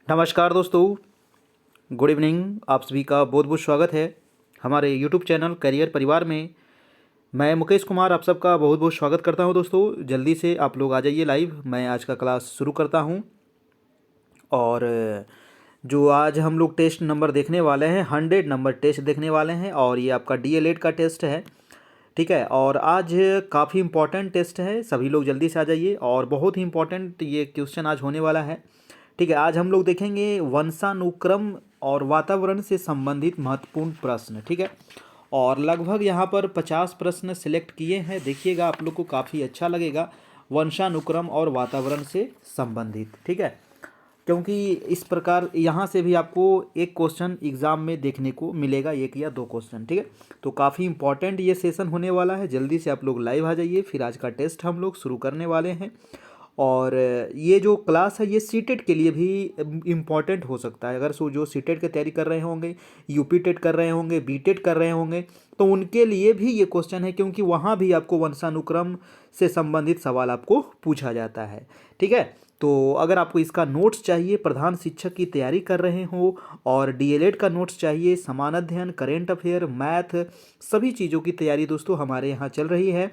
नमस्कार दोस्तों, good evening. आप सभी का बहुत बहुत स्वागत है हमारे यूट्यूब चैनल करियर परिवार में। मैं मुकेश कुमार आप सबका बहुत बहुत स्वागत करता हूं। दोस्तों जल्दी से आप लोग आ जाइए लाइव, मैं आज का क्लास शुरू करता हूं। और जो आज हम लोग टेस्ट नंबर देखने वाले हैं 100 नंबर टेस्ट देखने वाले हैं, और ये आपका डीएलएड का टेस्ट है। ठीक है, और आज काफ़ी इम्पोर्टेंट टेस्ट है, सभी लोग जल्दी से आ जाइए। और बहुत ही इम्पोर्टेंट ये क्वेश्चन आज होने वाला है। ठीक है, आज हम लोग देखेंगे वंशानुक्रम और वातावरण से संबंधित महत्वपूर्ण प्रश्न। ठीक है, और लगभग यहाँ पर 50 प्रश्न सिलेक्ट किए हैं। देखिएगा, आप लोग को काफ़ी अच्छा लगेगा वंशानुक्रम और वातावरण से संबंधित। ठीक है, क्योंकि इस प्रकार यहाँ से भी आपको एक क्वेश्चन एग्ज़ाम में देखने को मिलेगा, एक या दो क्वेश्चन। ठीक है, तो काफ़ी इंपॉर्टेंट ये सेशन होने वाला है। जल्दी से आप लोग लाइव आ जाइए, फिर आज का टेस्ट हम लोग शुरू करने वाले हैं। और ये जो क्लास है ये सीटेट के लिए भी इम्पॉर्टेंट हो सकता है। अगर जो सीटेट की तैयारी कर रहे होंगे, यूपी टेट कर रहे होंगे, बीटेट कर रहे होंगे, तो उनके लिए भी ये क्वेश्चन है, क्योंकि वहाँ भी आपको वंशानुक्रम से संबंधित सवाल आपको पूछा जाता है। ठीक है, तो अगर आपको इसका नोट्स चाहिए, प्रधान शिक्षक की तैयारी कर रहे हो, और डीएलएड का नोट्स चाहिए, समान अध्ययन, करेंट अफेयर, मैथ, सभी चीज़ों की तैयारी दोस्तों हमारे यहाँ चल रही है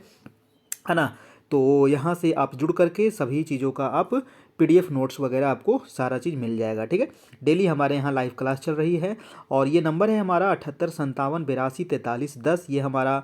ना। तो यहाँ से आप जुड़ करके सभी चीज़ों का आप पीडीएफ नोट्स वगैरह आपको सारा चीज़ मिल जाएगा। ठीक है, डेली हमारे यहाँ लाइव क्लास चल रही है। और ये नंबर है हमारा 7857824310, ये हमारा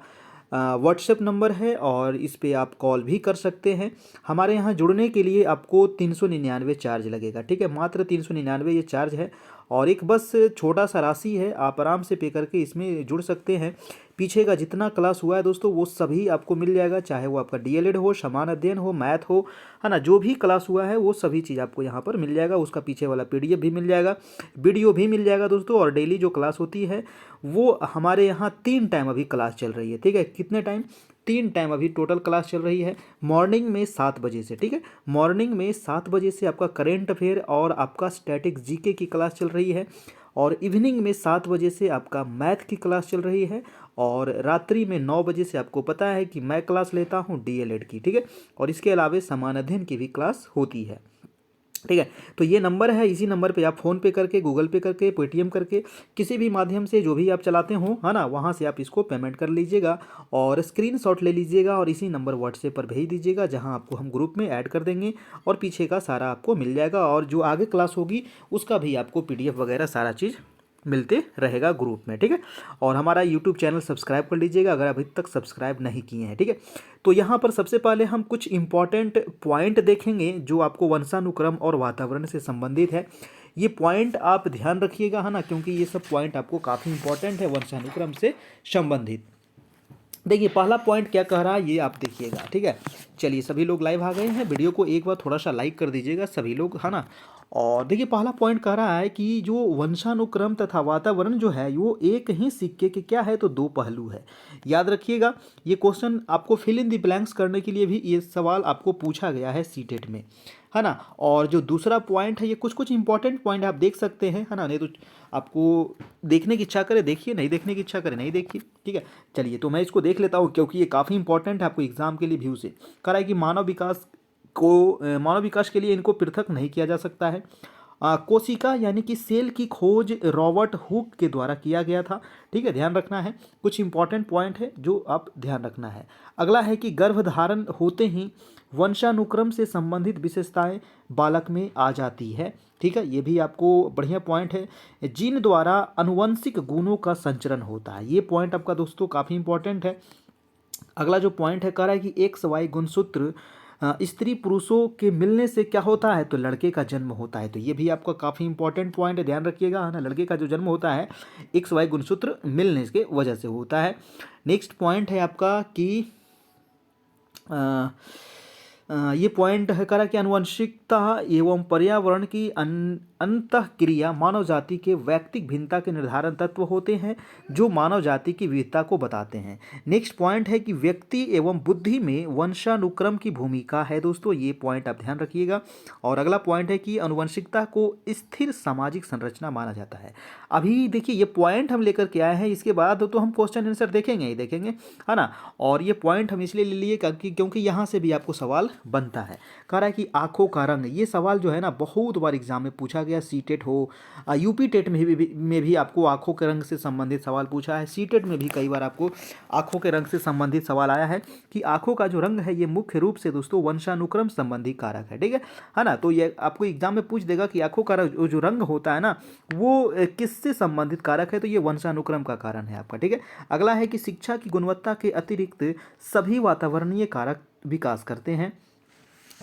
व्हाट्सएप नंबर है, और इस पे आप कॉल भी कर सकते हैं। हमारे यहाँ जुड़ने के लिए आपको 399 चार्ज लगेगा। ठीक है, मात्र 399 ये चार्ज है, और एक बस छोटा सा राशि है, आप आराम से पे करके इसमें जुड़ सकते हैं। पीछे का जितना क्लास हुआ है दोस्तों वो सभी आपको मिल जाएगा, चाहे वो आपका डीएलएड हो, समान अध्ययन हो, मैथ हो, है ना। जो भी क्लास हुआ है वो सभी चीज़ आपको यहाँ पर मिल जाएगा। उसका पीछे वाला पीडीएफ भी मिल जाएगा, वीडियो भी मिल जाएगा दोस्तों। और डेली जो क्लास होती है वो हमारे यहाँ 3 टाइम अभी क्लास चल रही है। ठीक है, कितने टाइम? 3 टाइम अभी टोटल क्लास चल रही है। मॉर्निंग में 7 बजे से, ठीक है, मॉर्निंग में 7 बजे से आपका करेंट अफेयर और आपका स्टैटिक जीके की क्लास चल रही है। और इवनिंग में 7 बजे से आपका मैथ की क्लास चल रही है। और रात्रि में 9 बजे से आपको पता है कि मैं क्लास लेता हूँ डीएलएड की। ठीक है, और इसके अलावा समान अध्ययन की भी क्लास होती है। ठीक है, तो ये नंबर है, इसी नंबर पे आप फ़ोन पे करके, गूगल पे करके, पेटीएम करके, किसी भी माध्यम से जो भी आप चलाते हो, है ना, वहाँ से आप इसको पेमेंट कर लीजिएगा और स्क्रीनशॉट ले लीजिएगा और इसी नंबर व्हाट्सएप पर भेज दीजिएगा, जहाँ आपको हम ग्रुप में ऐड कर देंगे और पीछे का सारा आपको मिल जाएगा। और जो आगे क्लास होगी उसका भी आपको पीडीएफ वगैरह सारा चीज़ मिलते रहेगा ग्रुप में। ठीक है, और हमारा यूट्यूब चैनल सब्सक्राइब कर लीजिएगा अगर अभी तक सब्सक्राइब नहीं किए हैं। ठीक है, तो यहाँ पर सबसे पहले हम कुछ इंपॉर्टेंट पॉइंट देखेंगे जो आपको वंशानुक्रम और वातावरण से संबंधित है। ये पॉइंट आप ध्यान रखिएगा, है ना, क्योंकि ये सब पॉइंट आपको काफ़ी इंपॉर्टेंट है वंशानुक्रम से संबंधित। देखिए पहला पॉइंट क्या कह रहा है ये आप देखिएगा। ठीक है, चलिए सभी लोग लाइव आ गए हैं, वीडियो को एक बार थोड़ा सा लाइक कर दीजिएगा सभी लोग, है ना। और देखिए पहला पॉइंट कह रहा है कि जो वंशानुक्रम तथा वातावरण जो है वो एक ही सिक्के के क्या है, तो दो पहलू है। याद रखिएगा, ये क्वेश्चन आपको फिल इन द ब्लैंक्स करने के लिए भी ये सवाल आपको पूछा गया है सीटेट में, है ना। और जो दूसरा पॉइंट है ये कुछ कुछ इंपॉर्टेंट पॉइंट आप देख सकते हैं, है ना, नहीं तो आपको देखने की इच्छा करे देखिए, नहीं देखने की इच्छा करे नहीं देखिए। ठीक है, चलिए तो मैं इसको देख लेता हूँ क्योंकि ये काफ़ी इंपॉर्टेंट है आपको एग्जाम के लिए व्यू से। कह रहा है कि मानव विकास के लिए इनको पृथक नहीं किया जा सकता है। कोशिका यानी कि सेल की खोज रॉबर्ट हुक के द्वारा किया गया था। ठीक है, ध्यान रखना है, कुछ इंपॉर्टेंट पॉइंट है जो आप ध्यान रखना है। अगला है कि गर्भधारण होते ही वंशानुक्रम से संबंधित विशेषताएं बालक में आ जाती है। ठीक है, ये भी आपको बढ़िया पॉइंट है। जीन द्वारा अनुवंशिक गुणों का संचरण होता है, ये पॉइंट आपका दोस्तों काफ़ी इंपॉर्टेंट है। अगला जो पॉइंट है कह रहा है कि एक्स वाई गुणसूत्र स्त्री पुरुषों के मिलने से क्या होता है, तो लड़के का जन्म होता है। तो ये भी आपका काफ़ी इंपॉर्टेंट पॉइंट है, ध्यान रखिएगा, है ना। लड़के का जो जन्म होता है एक्स वाई गुणसूत्र मिलने के वजह से होता है। नेक्स्ट पॉइंट है आपका कि ये पॉइंट है करा कि आनुवंशिकता एवं पर्यावरण की अंतःक्रिया मानव जाति के वैयक्तिक भिन्नता के निर्धारण तत्व होते हैं जो मानव जाति की विविधता को बताते हैं। नेक्स्ट पॉइंट है कि व्यक्ति एवं बुद्धि में वंशानुक्रम की भूमिका है दोस्तों, ये पॉइंट आप ध्यान रखिएगा। और अगला पॉइंट है कि आनुवंशिकता को स्थिर सामाजिक संरचना माना जाता है। अभी देखिए ये पॉइंट हम लेकर के आए हैं, इसके बाद तो हम क्वेश्चन आंसर देखेंगे ही देखेंगे, है ना। और ये पॉइंट हम इसलिए ले लिए क्योंकि यहाँ से भी आपको सवाल बनता है। कह रहा है कि आंखों का रंग, ये सवाल जो है ना बहुत बार एग्जाम में पूछा गया गया, सीटेट हो, यूपी टेट में भी आपको आँखों के रंग से संबंधित सवाल पूछा है, सीटेट में भी कई बार आपको आँखों के रंग से संबंधित सवाल आया है कि आँखों का जो रंग है ये मुख्य रूप से दोस्तों वंशानुक्रम संबंधी कारक है, ठीक है ना। तो ये आपको एग्जाम में पूछ देगा कि आँखों का जो रंग होता है ना वो किससे संबंधित कारक है, तो ये वंशानुक्रम का कारण है आपका, ठीक है। अगला है कि शिक्षा की गुणवत्ता के अतिरिक्त सभी वातावरणीय कारक विकास करते हैं।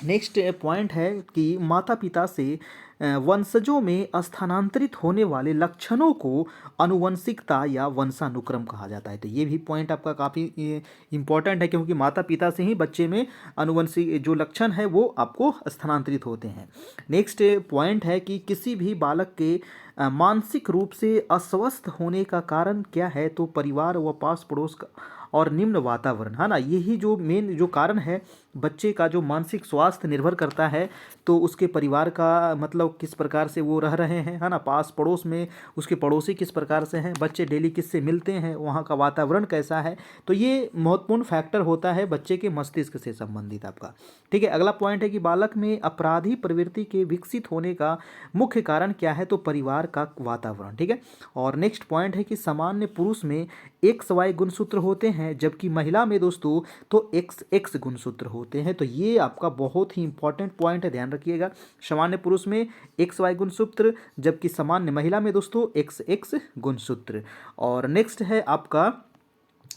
नेक्स्ट पॉइंट है कि माता पिता से वंशजों में स्थानांतरित होने वाले लक्षणों को आनुवंशिकता या वंशानुक्रम कहा जाता है। तो ये भी पॉइंट आपका काफ़ी इम्पॉर्टेंट है, क्योंकि माता पिता से ही बच्चे में आनुवंशिक जो लक्षण है वो आपको स्थानांतरित होते हैं। नेक्स्ट पॉइंट है कि किसी भी बालक के मानसिक रूप से अस्वस्थ होने का कारण क्या है, तो परिवार व पास पड़ोस का और निम्न वातावरण, है ना। यही जो मेन जो कारण है बच्चे का जो मानसिक स्वास्थ्य निर्भर करता है, तो उसके परिवार का मतलब किस प्रकार से वो रह रहे हैं, है ना, पास पड़ोस में उसके पड़ोसी किस प्रकार से हैं, बच्चे डेली किससे मिलते हैं, वहाँ का वातावरण कैसा है, तो ये महत्वपूर्ण फैक्टर होता है बच्चे के मस्तिष्क से संबंधित आपका, ठीक है। अगला पॉइंट है कि बालक में अपराधी प्रवृत्ति के विकसित होने का मुख्य कारण क्या है, तो परिवार का वातावरण, ठीक है। और नेक्स्ट पॉइंट है कि सामान्य पुरुष में XY गुणसूत्र होते हैं, जबकि महिला में दोस्तों तो XX गुणसूत्र होते हैं। तो ये आपका बहुत ही इंपॉर्टेंट पॉइंट है, ध्यान रखिएगा। सामान्य पुरुष में XY गुणसूत्र, जबकि सामान्य महिला में दोस्तों XX गुणसूत्र। और नेक्स्ट है आपका,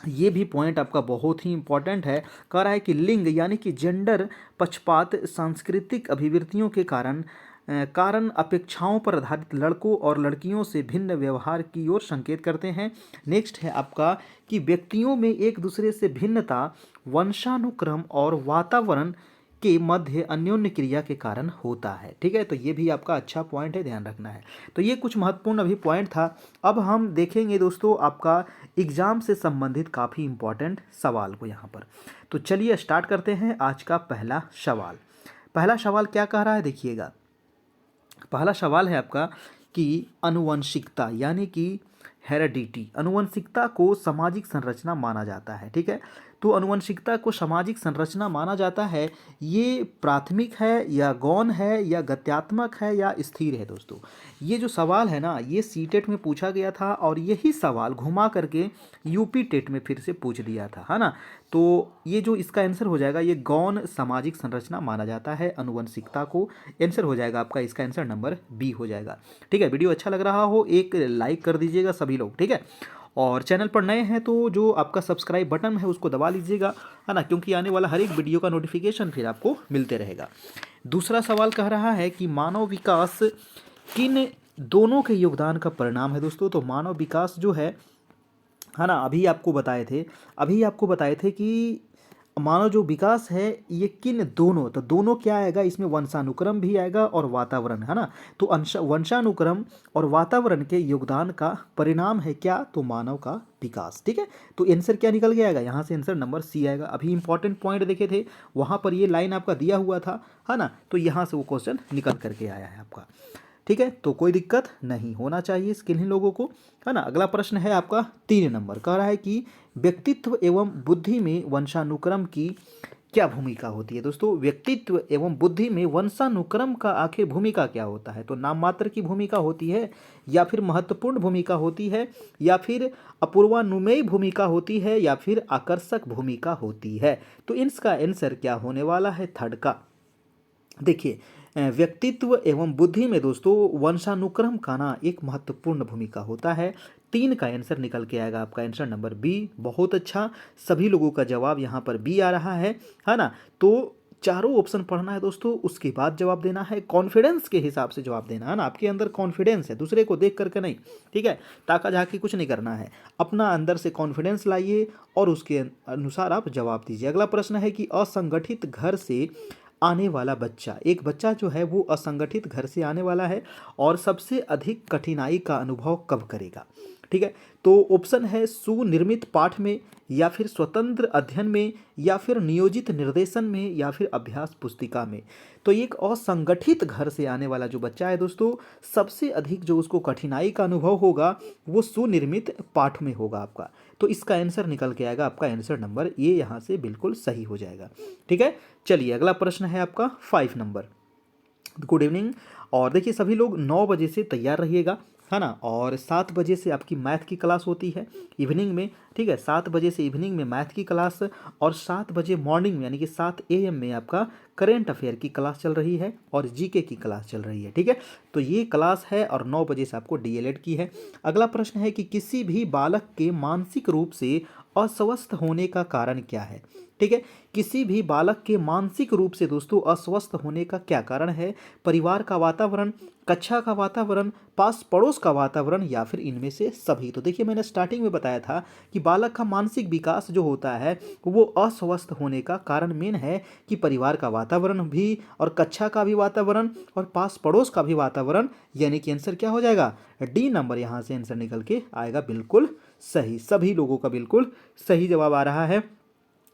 ये भी पॉइंट आपका बहुत ही इंपॉर्टेंट है, कह रहा है कि लिंग यानी कि जेंडर पक्षपात सांस्कृतिक अभिवृत्तियों के कारण अपेक्षाओं पर आधारित लड़कों और लड़कियों से भिन्न व्यवहार की ओर संकेत करते हैं। नेक्स्ट है आपका कि व्यक्तियों में एक दूसरे से भिन्नता वंशानुक्रम और वातावरण के मध्य अन्योन्य क्रिया के कारण होता है, ठीक है। तो ये भी आपका अच्छा पॉइंट है, ध्यान रखना है। तो ये कुछ महत्वपूर्ण अभी पॉइंट था। अब हम देखेंगे दोस्तों आपका एग्जाम से संबंधित काफ़ी इंपॉर्टेंट सवाल को यहाँ पर। तो चलिए स्टार्ट करते हैं आज का पहला सवाल। पहला सवाल क्या कह रहा है, देखिएगा। पहला सवाल है आपका कि अनुवंशिकता यानी कि हेरेडिटी, अनुवंशिकता को सामाजिक संरचना माना जाता है, ठीक है। तो अनुवंशिकता को सामाजिक संरचना माना जाता है, ये प्राथमिक है या गौण है या गत्यात्मक है या स्थिर है दोस्तों। ये जो सवाल है ना ये सीटेट में पूछा गया था, और यही सवाल घुमा करके यूपी टेट में फिर से पूछ दिया था, है ना। तो ये जो इसका आंसर हो जाएगा, ये गौण सामाजिक संरचना माना जाता है अनुवंशिकता को। आंसर हो जाएगा आपका, इसका आंसर नंबर बी हो जाएगा, ठीक है। वीडियो अच्छा लग रहा हो एक लाइक कर दीजिएगा सभी लोग, ठीक है। और चैनल पर नए हैं तो जो आपका सब्सक्राइब बटन है उसको दबा लीजिएगा, है ना, क्योंकि आने वाला हर एक वीडियो का नोटिफिकेशन फिर आपको मिलते रहेगा। दूसरा सवाल कह रहा है कि मानव विकास किन दोनों के योगदान का परिणाम है दोस्तों। तो मानव विकास जो है ना, अभी आपको बताए थे कि मानव जो विकास है ये किन दोनों, तो दोनों क्या आएगा इसमें, वंशानुक्रम भी आएगा और वातावरण, है ना। तो वंशानुक्रम और वातावरण के योगदान का परिणाम है क्या, तो मानव का विकास, ठीक है। तो आंसर क्या निकल के आएगा, यहाँ से आंसर नंबर सी आएगा। अभी इंपॉर्टेंट पॉइंट देखे थे वहाँ पर ये लाइन आपका दिया हुआ था, है ना, तो यहाँ से वो क्वेश्चन निकल करके आया है आपका, ठीक है। तो कोई दिक्कत नहीं होना चाहिए इसके लिए लोगों को, है ना। अगला प्रश्न है आपका 3 नंबर, कह रहा है कि व्यक्तित्व एवं बुद्धि में वंशानुक्रम की क्या भूमिका होती है दोस्तों। व्यक्तित्व एवं बुद्धि में वंशानुक्रम का आखिर भूमिका क्या होता है, तो नाम मात्र की भूमिका होती है या फिर महत्वपूर्ण भूमिका होती है या फिर अपूर्वानुमेय भूमिका होती है या फिर आकर्षक भूमिका होती है। तो इसका आंसर क्या होने वाला है, थर्ड का। देखिए व्यक्तित्व एवं बुद्धि में दोस्तों वंशानुक्रम का ना एक महत्वपूर्ण भूमिका होता है। 3 का आंसर निकल के आएगा आपका, आंसर नंबर बी। बहुत अच्छा, सभी लोगों का जवाब यहाँ पर बी आ रहा है ना। तो चारों ऑप्शन पढ़ना है दोस्तों, उसके बाद जवाब देना है, कॉन्फिडेंस के हिसाब से जवाब देना है ना। आपके अंदर कॉन्फिडेंस है, दूसरे को देख करके नहीं, ठीक है, ताका झाकी कुछ नहीं करना है, अपना अंदर से कॉन्फिडेंस लाइए और उसके अनुसार आप जवाब दीजिए। अगला प्रश्न है कि असंगठित घर से आने वाला बच्चा, एक बच्चा जो है वो असंगठित घर से आने वाला है और सबसे अधिक कठिनाई का अनुभव कब करेगा, ठीक है। तो ऑप्शन है सुनिर्मित पाठ में या फिर स्वतंत्र अध्ययन में या फिर नियोजित निर्देशन में या फिर अभ्यास पुस्तिका में। तो एक असंगठित घर से आने वाला जो बच्चा है दोस्तों, सबसे अधिक जो उसको कठिनाई का अनुभव होगा वो सुनिर्मित पाठ में होगा आपका। तो इसका आंसर निकल के आएगा आपका, आंसर नंबर ये यहाँ से बिल्कुल सही हो जाएगा, ठीक है। चलिए अगला प्रश्न है आपका 5 नंबर। Good evening. और देखिए सभी लोग 9 बजे से तैयार रहिएगा, है ना। और 7 बजे से आपकी मैथ की क्लास होती है इवनिंग में, ठीक है। 7 बजे से इवनिंग में मैथ की क्लास, और 7 बजे मॉर्निंग में यानी कि 7 AM में आपका करेंट अफेयर की क्लास चल रही है और जीके की क्लास चल रही है, ठीक है। तो ये क्लास है और 9 बजे से आपको डीएलएड की है। अगला प्रश्न है कि किसी भी बालक के मानसिक रूप से अस्वस्थ होने का कारण क्या है, ठीक है। किसी भी बालक के मानसिक रूप से दोस्तों अस्वस्थ होने का क्या कारण है? परिवार का वातावरण, कक्षा का वातावरण, पास पड़ोस का वातावरण, या फिर इनमें से सभी। तो देखिए मैंने स्टार्टिंग में बताया था कि बालक का मानसिक विकास जो होता है वो अस्वस्थ होने का कारण मेन है कि परिवार का वातावरण भी, और कक्षा का भी वातावरण, और पास पड़ोस का भी वातावरण। यानी कि आंसर क्या हो जाएगा? डी नंबर यहाँ से आंसर निकल के आएगा, बिल्कुल सही। सभी लोगों का बिल्कुल सही जवाब आ रहा है।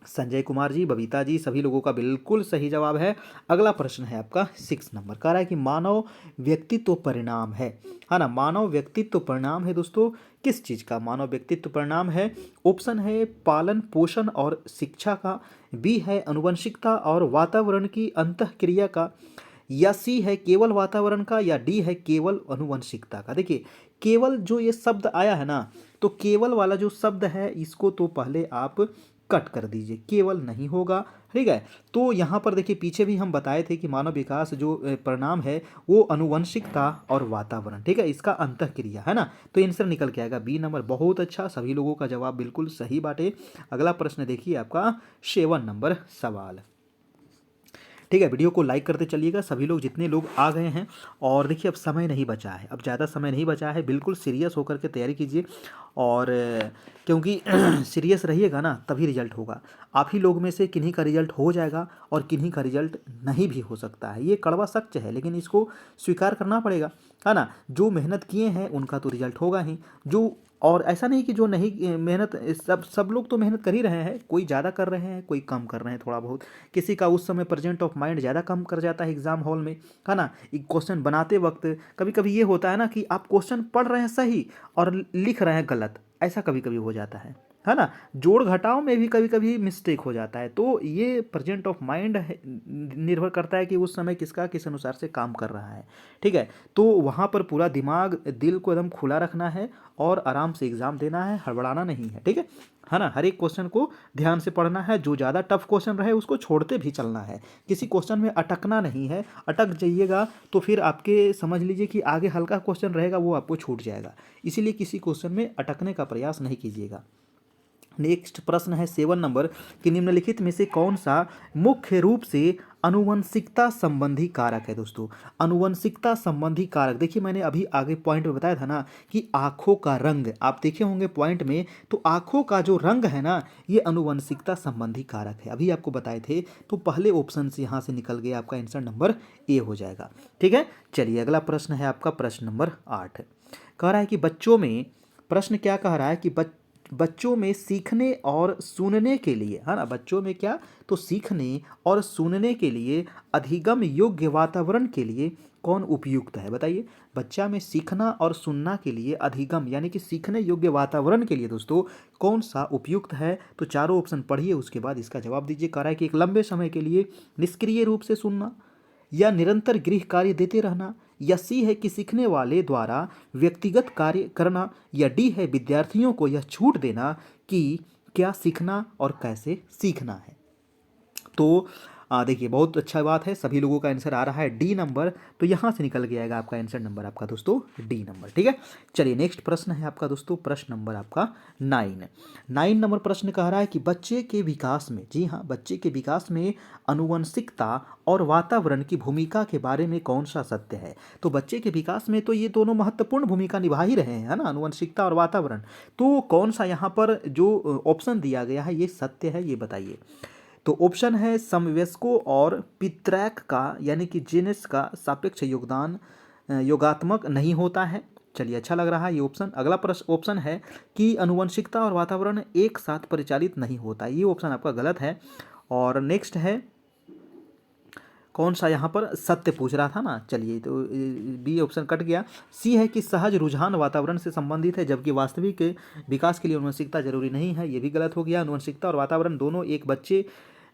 संजय कुमार जी, बबीता जी, सभी लोगों का बिल्कुल सही जवाब है। अगला प्रश्न है आपका 6 नंबर, कह रहा है कि मानव व्यक्तित्व परिणाम है ना। मानव व्यक्तित्व परिणाम है दोस्तों किस चीज़ का? मानव व्यक्तित्व परिणाम है, ऑप्शन है पालन पोषण और शिक्षा का, बी है अनुवंशिकता और वातावरण की अंतःक्रिया का, या सी है केवल वातावरण का, या डी है केवल अनुवंशिकता का। देखिए केवल जो ये शब्द आया है ना, तो केवल वाला जो शब्द है इसको तो पहले आप कट कर दीजिए, केवल नहीं होगा, ठीक है। तो यहाँ पर देखिए पीछे भी हम बताए थे कि मानव विकास जो परिणाम है वो अनुवंशिकता और वातावरण, ठीक है, इसका अंतःक्रिया है ना। तो आंसर निकल के आएगा बी नंबर। बहुत अच्छा, सभी लोगों का जवाब बिल्कुल सही बाटे। अगला प्रश्न देखिए आपका 7 नंबर सवाल, ठीक है। वीडियो को लाइक करते चलिएगा सभी लोग, जितने लोग आ गए हैं। और देखिए अब समय नहीं बचा है, अब ज़्यादा समय नहीं बचा है, बिल्कुल सीरियस होकर के तैयारी कीजिए। और क्योंकि सीरियस रहिएगा ना तभी रिजल्ट होगा। आप ही लोग में से किन्हीं का रिजल्ट हो जाएगा और किन्हीं का रिजल्ट नहीं भी हो सकता है। ये कड़वा सच है, लेकिन इसको स्वीकार करना पड़ेगा, है ना। जो मेहनत किए हैं उनका तो रिजल्ट होगा ही, जो और ऐसा नहीं कि जो नहीं मेहनत, सब लोग तो मेहनत कर ही रहे हैं। कोई ज़्यादा कर रहे हैं, कोई कम कर रहे हैं थोड़ा बहुत। किसी का उस समय प्रेजेंट ऑफ माइंड ज़्यादा कम कर जाता है एग्जाम हॉल में, है ना। एक क्वेश्चन बनाते वक्त कभी कभी ये होता है ना कि आप क्वेश्चन पढ़ रहे हैं सही और लिख रहे हैं गलत, ऐसा कभी कभी हो जाता है ना। जोड़ घटाव में भी कभी कभी मिस्टेक हो जाता है। तो ये प्रेजेंट ऑफ माइंड निर्भर करता है कि उस समय किसका किस अनुसार से काम कर रहा है, ठीक है। तो वहाँ पर पूरा दिमाग दिल को एकदम खुला रखना है और आराम से एग्ज़ाम देना है, हड़बड़ाना नहीं है, ठीक है ना। हर एक क्वेश्चन को ध्यान से पढ़ना है, जो ज़्यादा टफ क्वेश्चन रहे उसको छोड़ते भी चलना है। किसी क्वेश्चन में अटकना नहीं है, अटक जाइएगा तो फिर आपके समझ लीजिए कि आगे हल्का क्वेश्चन रहेगा वो आपको छूट जाएगा। इसीलिए किसी क्वेश्चन में अटकने का प्रयास नहीं कीजिएगा। नेक्स्ट प्रश्न है 7 नंबर कि निम्नलिखित में से कौन सा मुख्य रूप से अनुवंशिकता संबंधी कारक है? दोस्तों अनुवंशिकता संबंधी कारक, देखिए मैंने अभी आगे पॉइंट में बताया था ना कि आँखों का रंग, आप देखे होंगे पॉइंट में, तो आँखों का जो रंग है ना ये अनुवंशिकता संबंधी कारक है, अभी आपको बताए थे। तो पहले ऑप्शन से यहाँ से निकल गया, आपका आंसर नंबर ए हो जाएगा, ठीक है। चलिए अगला प्रश्न है आपका प्रश्न नंबर 8, कह रहा है कि बच्चों में, प्रश्न क्या कह रहा है कि बच्चों में सीखने और सुनने के लिए, है ना, बच्चों में क्या, तो सीखने और सुनने के लिए अधिगम योग्य वातावरण के लिए कौन उपयुक्त है? बताइए। बच्चा में सीखना और सुनना के लिए अधिगम यानी कि सीखने योग्य वातावरण के लिए दोस्तों कौन सा उपयुक्त है? तो चारों ऑप्शन पढ़िए, उसके बाद इसका जवाब दीजिए। कह रहा है कि एक लंबे समय के लिए निष्क्रिय रूप से सुनना, या निरंतर गृह कार्य देते रहना, या सी है कि सीखने वाले द्वारा व्यक्तिगत कार्य करना, या डी है विद्यार्थियों को यह छूट देना कि क्या सीखना और कैसे सीखना है। तो देखिए बहुत अच्छा बात है, सभी लोगों का आंसर आ रहा है डी नंबर। तो यहाँ से निकल के आएगा आपका आंसर नंबर आपका दोस्तों डी नंबर, ठीक है। चलिए नेक्स्ट प्रश्न है आपका दोस्तों प्रश्न नंबर आपका 9 नंबर प्रश्न कह रहा है कि बच्चे के विकास में, जी हाँ, बच्चे के विकास में अनुवंशिकता और वातावरण की भूमिका के बारे में कौन सा सत्य है? तो बच्चे के विकास में तो ये दोनों महत्वपूर्ण भूमिका निभा ही रहे हैं, है ना, अनुवंशिकता और वातावरण। तो कौन सा यहाँ पर जो ऑप्शन दिया गया है ये सत्य है, ये बताइए। तो ऑप्शन है समवयस्कों और पितरैक का यानी कि जीनस का सापेक्ष योगदान योगात्मक नहीं होता है। चलिए अच्छा लग रहा है ये ऑप्शन। अगला प्रश्न ऑप्शन है कि अनुवंशिकता और वातावरण एक साथ परिचालित नहीं होता, ये ऑप्शन आपका गलत है। और नेक्स्ट है कौन सा, यहाँ पर सत्य पूछ रहा था ना, चलिए तो बी ऑप्शन कट गया। सी है कि सहज रुझान वातावरण से संबंधित है जबकि वास्तविक विकास के लिए अनुवंशिकता जरूरी नहीं है, ये भी गलत हो गया। अनुवंशिकता और वातावरण दोनों एक बच्चे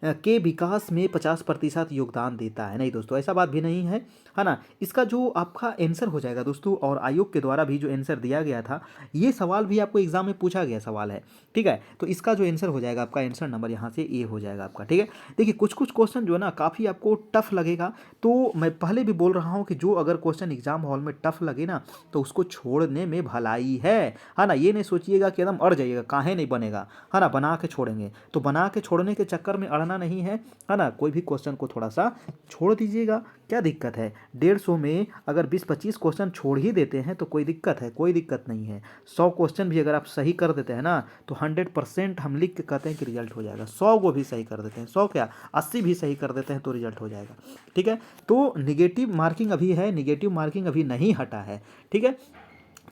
के विकास में 50% योगदान देता है? नहीं दोस्तों, ऐसा बात भी नहीं है ना। इसका जो आपका आंसर हो जाएगा दोस्तों, और आयोग के द्वारा भी जो आंसर दिया गया था, ये सवाल भी आपको एग्जाम में पूछा गया सवाल है, ठीक है। तो इसका जो आंसर हो जाएगा आपका, आंसर नंबर यहाँ से ए हो जाएगा आपका, ठीक है। देखिए कुछ कुछ क्वेश्चन जो है ना काफ़ी आपको टफ लगेगा, तो मैं पहले भी बोल रहा हूँ कि जो अगर क्वेश्चन एग्जाम हॉल में टफ लगे ना, तो उसको छोड़ने में भलाई है ना। ये नहीं सोचिएगा कि एकदम अड़ जाइएगा, काहे नहीं बनेगा, है ना, बना के छोड़ेंगे। तो बना के छोड़ने के चक्कर में अड़ना नहीं है ना। कोई भी क्वेश्चन को थोड़ा सा छोड़ दीजिएगा, क्या दिक्कत है। 150 में अगर 20-25 क्वेश्चन छोड़ ही देते हैं तो कोई दिक्कत है? कोई दिक्कत नहीं है। 100 क्वेश्चन भी अगर आप सही कर देते हैं ना, तो 100% हम लिख के कहते हैं कि रिजल्ट हो जाएगा। 100 को भी सही कर देते हैं, 100 क्या 80 भी सही कर देते हैं तो रिजल्ट हो जाएगा, ठीक है। तो निगेटिव मार्किंग अभी है, निगेटिव मार्किंग अभी नहीं हटा है, ठीक है।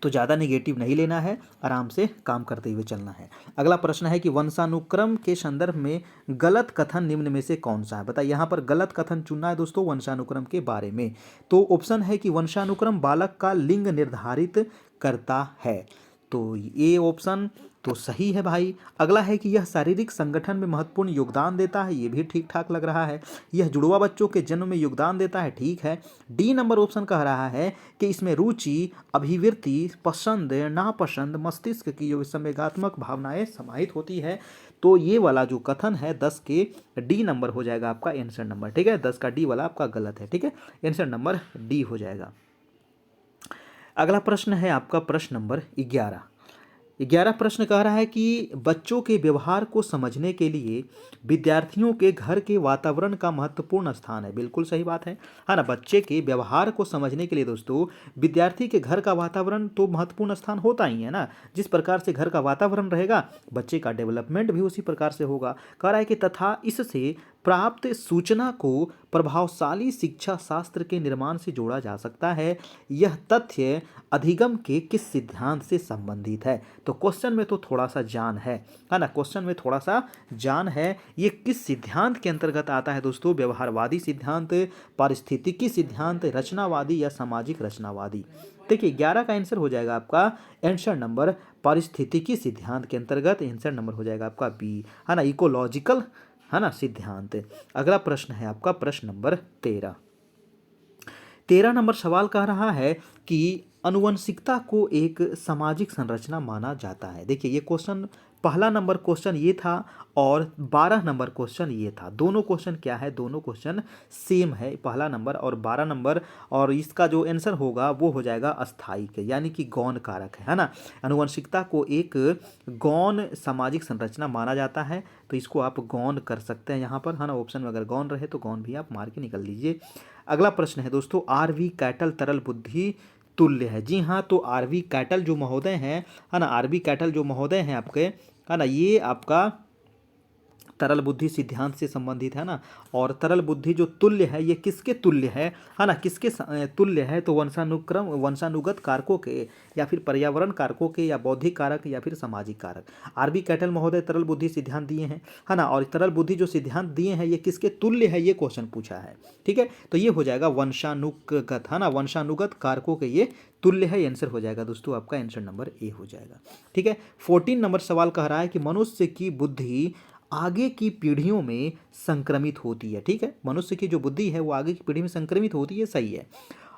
तो ज़्यादा निगेटिव नहीं लेना है, आराम से काम करते हुए चलना है। अगला प्रश्न है कि वंशानुक्रम के संदर्भ में गलत कथन निम्न में से कौन सा है? बताइए, यहाँ पर गलत कथन चुनना है दोस्तों वंशानुक्रम के बारे में। तो ऑप्शन है कि वंशानुक्रम बालक का लिंग निर्धारित करता है, तो ये ऑप्शन तो सही है भाई। अगला है कि यह शारीरिक संगठन में महत्वपूर्ण योगदान देता है, ये भी ठीक ठाक लग रहा है। यह जुड़वा बच्चों के जन्म में योगदान देता है, ठीक है। डी नंबर ऑप्शन कह रहा है कि इसमें रुचि, अभिवृत्ति, पसंद, नापसंद, मस्तिष्क की जो संवेगात्मक भावनाएं समाहित होती है। तो ये वाला जो कथन है 10 के डी नंबर हो जाएगा आपका आंसर नंबर, ठीक है। 10 का डी वाला आपका गलत है, ठीक है। आंसर नंबर डी हो जाएगा। अगला प्रश्न है आपका प्रश्न नंबर 11 प्रश्न कह रहा है कि बच्चों के व्यवहार को समझने के लिए विद्यार्थियों के घर के वातावरण का महत्वपूर्ण स्थान है। बिल्कुल सही बात है ना। बच्चे के व्यवहार को समझने के लिए दोस्तों विद्यार्थी के घर का वातावरण तो महत्वपूर्ण स्थान होता ही है ना। जिस प्रकार से घर का वातावरण रहेगा, बच्चे का डेवलपमेंट भी उसी प्रकार से होगा। कह रहा है कि तथा इससे प्राप्त सूचना को प्रभावशाली शिक्षा शास्त्र के निर्माण से जोड़ा जा सकता है। यह तथ्य अधिगम के किस सिद्धांत से संबंधित है? तो क्वेश्चन में तो थोड़ा सा जान है ना। क्वेश्चन में थोड़ा सा जान है। ये किस सिद्धांत के अंतर्गत आता है दोस्तों? व्यवहारवादी सिद्धांत, पारिस्थितिकी सिद्धांत, रचनावादी या सामाजिक रचनावादी? देखिए 11 का आंसर हो जाएगा आपका आंसर नंबर पारिस्थितिकी सिद्धांत के अंतर्गत आंसर नंबर हो जाएगा आपका बी, है ना, इकोलॉजिकल, है ना, सिद्धांत। अगला प्रश्न है आपका प्रश्न नंबर 13 नंबर सवाल कह रहा है कि अनुवंशिकता को एक सामाजिक संरचना माना जाता है। देखिए ये क्वेश्चन, पहला नंबर क्वेश्चन ये था और 12 नंबर क्वेश्चन ये था। दोनों क्वेश्चन क्या है? दोनों क्वेश्चन सेम है, पहला नंबर और 12 नंबर। और इसका जो आंसर होगा वो हो जाएगा अस्थायी के, यानी कि गौण कारक है ना। अनुवंशिकता को एक गौण सामाजिक संरचना माना जाता है, तो इसको आप गौण कर सकते हैं यहाँ पर, है ना। ऑप्शन में अगर गौण रहे तो गौण भी आप मार के निकल लीजिए। अगला प्रश्न है दोस्तों, आरवी कैटल तरल बुद्धि तुल्य है। जी हाँ, तो आरवी कैटल जो महोदय हैं, है ना, आरवी कैटल जो महोदय हैं आपके, है ना, ये आपका तरल बुद्धि सिद्धांत से संबंधित है ना। और तरल बुद्धि जो तुल्य है, ये किसके तुल्य है ना, किसके तुल्य है? तो वंशानुगत कारकों के, या फिर पर्यावरण कारकों के, या बौद्धिक कारक, या फिर सामाजिक कारक। आरबी कैटल महोदय तरल बुद्धि सिद्धांत दिए हैं, है ना। और तरल बुद्धि जो सिद्धांत दिए हैं ये किसके तुल्य है, ये क्वेश्चन पूछा है, ठीक है। तो ये हो जाएगा वंशानुगत, है ना, वंशानुगत कारकों के ये तुल्य है। आंसर हो जाएगा दोस्तों आपका आंसर नंबर ए हो जाएगा, ठीक है। 14 नंबर सवाल कह रहा है कि मनुष्य की बुद्धि आगे की पीढ़ियों में संक्रमित होती है, ठीक है। मनुष्य की जो बुद्धि है वो आगे की पीढ़ी में संक्रमित होती है, सही है।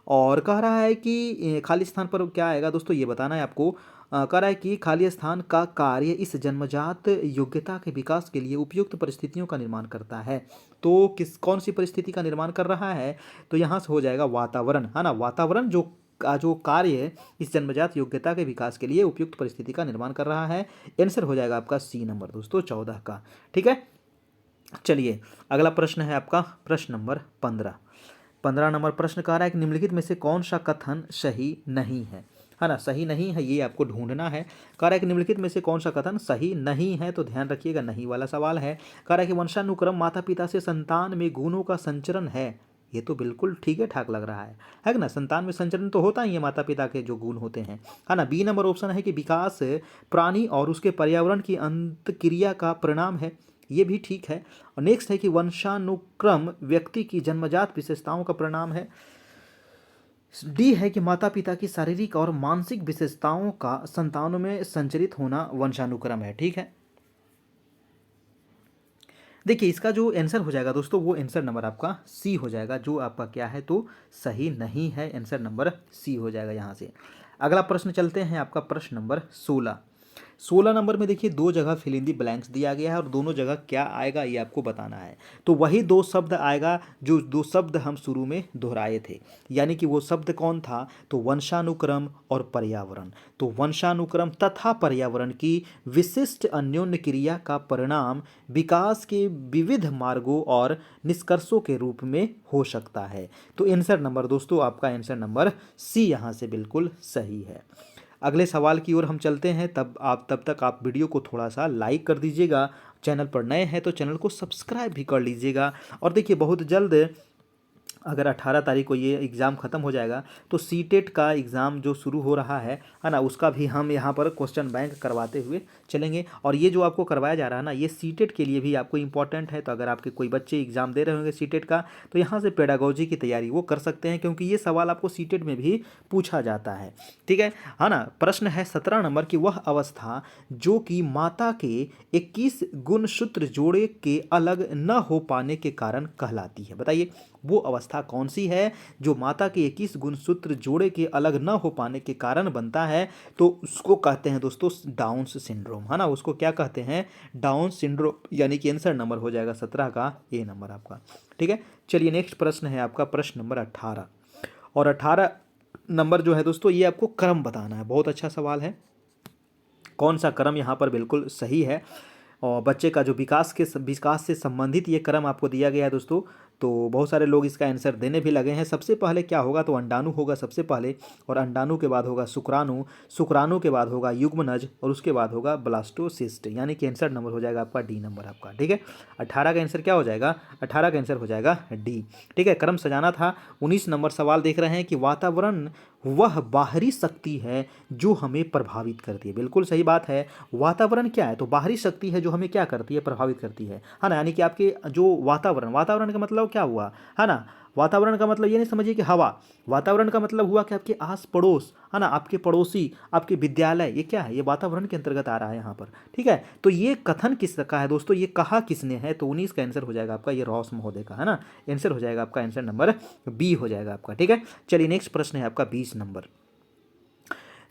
और कह रहा है कि खाली स्थान पर क्या आएगा दोस्तों, ये बताना है आपको। कह रहा है कि खाली स्थान का कार्य इस जन्मजात योग्यता के विकास के लिए उपयुक्त परिस्थितियों का निर्माण करता है। तो कौन सी परिस्थिति का निर्माण कर रहा है? तो यहाँ से हो जाएगा वातावरण, है ना। वातावरण जो कार्य है इस जन्मजात योग्यता के विकास के लिए उपयुक्त परिस्थिति का निर्माण कर रहा है। आंसर हो जाएगा आपका सी नंबर दोस्तों 14 का, ठीक है। चलिए अगला प्रश्न है आपका प्रश्न नंबर 15 नंबर प्रश्न कह रहा है कि निम्नलिखित में से कौन सा कथन सही नहीं है ना। सही नहीं है, ये आपको ढूंढना है। कह रहा है कि निम्नलिखित में से कौन सा कथन सही नहीं है, तो ध्यान रखिएगा नहीं वाला सवाल है। कह रहा है कि वंशानुक्रम माता पिता से संतान में गुणों का संचरण है, ये तो बिल्कुल ठीक है, ठाक लग रहा है कि ना। संतान में संचरण तो होता ही है माता पिता के जो गुण होते हैं, है ना। बी नंबर ऑप्शन है कि विकास प्राणी और उसके पर्यावरण की अंतक्रिया का परिणाम है, ये भी ठीक है। और नेक्स्ट है कि वंशानुक्रम व्यक्ति की जन्मजात विशेषताओं का परिणाम है। डी है कि माता पिता की शारीरिक और मानसिक विशेषताओं का संतानों में संचरित होना वंशानुक्रम है, ठीक है। देखिए इसका जो आंसर हो जाएगा दोस्तों वो आंसर नंबर आपका सी हो जाएगा, जो आपका क्या है तो सही नहीं है, आंसर नंबर सी हो जाएगा यहाँ से। अगला प्रश्न चलते हैं आपका प्रश्न नंबर 16। 16 नंबर में देखिए दो जगह फिल इन दी ब्लैंक्स दिया गया है और दोनों जगह क्या आएगा ये आपको बताना है। तो वही दो शब्द आएगा जो दो शब्द हम शुरू में दोहराए थे, यानी कि वो शब्द कौन था तो वंशानुक्रम और पर्यावरण। तो वंशानुक्रम तथा पर्यावरण की विशिष्ट अन्योन्य क्रिया का परिणाम विकास के विविध मार्गों और निष्कर्षों के रूप में हो सकता है। तो आंसर नंबर दोस्तों आपका आंसर नंबर सी यहाँ से बिल्कुल सही है। अगले सवाल की ओर हम चलते हैं, तब तक आप वीडियो को थोड़ा सा लाइक कर दीजिएगा, चैनल पर नए हैं तो चैनल को सब्सक्राइब भी कर लीजिएगा। और देखिए बहुत जल्द अगर 18 तारीख को ये एग्ज़ाम ख़त्म हो जाएगा तो सीटेट का एग्ज़ाम जो शुरू हो रहा है ना, उसका भी हम यहाँ पर क्वेश्चन बैंक करवाते हुए चलेंगे। और ये जो आपको करवाया जा रहा है ना, ये सीटेट के लिए भी आपको इंपॉर्टेंट है। तो अगर आपके कोई बच्चे एग्ज़ाम दे रहे होंगे सीटेट का तो यहाँ से पेडागोजी की तैयारी वो कर सकते हैं, क्योंकि ये सवाल आपको सीटेट में भी पूछा जाता है। ठीक है ना। प्रश्न है 17 नंबर की, वह अवस्था जो कि माता के 21 गुणसूत्र जोड़े के अलग न हो पाने के कारण कहलाती है। बताइए वो अवस्था कौन सी है जो माता के 21 गुणसूत्र जोड़े के अलग न हो पाने के कारण बनता है। तो उसको कहते हैं दोस्तों डाउन सिंड्रोम, है ना। उसको क्या कहते हैं, डाउन सिंड्रोम, यानी कि आंसर नंबर हो जाएगा 17 का ए नंबर आपका। ठीक है, चलिए नेक्स्ट प्रश्न है आपका प्रश्न नंबर 18। और 18 नंबर जो है दोस्तों ये आपको क्रम बताना है। बहुत अच्छा सवाल है, कौन सा क्रम यहाँ पर बिल्कुल सही है। और बच्चे का जो विकास से संबंधित ये क्रम आपको दिया गया है दोस्तों। तो बहुत सारे लोग इसका आंसर देने भी लगे हैं। सबसे पहले क्या होगा तो अंडाणु होगा सबसे पहले, और अंडाणु के बाद होगा शुक्राणु, शुक्राणु के बाद होगा युग्मनज, और उसके बाद होगा ब्लास्टोसिस्ट, यानी कि आंसर नंबर हो जाएगा आपका डी नंबर आपका। ठीक है, 18 का आंसर क्या हो जाएगा, 18 का आंसर हो जाएगा डी। ठीक है, क्रम सजाना था। 19 नंबर सवाल देख रहे हैं कि वातावरण वह बाहरी शक्ति है जो हमें प्रभावित करती है। बिल्कुल सही बात है, वातावरण क्या है तो बाहरी शक्ति है जो हमें क्या करती है, प्रभावित करती है ना। यानी कि आपके जो वातावरण का मतलब क्या हुआ, है ना। वातावरण का मतलब ये नहीं समझिए कि हवा, वातावरण का मतलब हुआ कि आपके आस पड़ोस, है ना, आपके पड़ोसी, आपके विद्यालय, ये क्या है, ये वातावरण के अंतर्गत आ रहा है यहाँ पर। ठीक है, तो ये कथन किस का है दोस्तों, ये कहा किसने है, तो 19 का आंसर हो जाएगा आपका ये रॉस महोदय का, है ना। आंसर हो जाएगा आपका आंसर नंबर बी हो जाएगा आपका। ठीक है, चलिए नेक्स्ट प्रश्न है आपका 20 नंबर।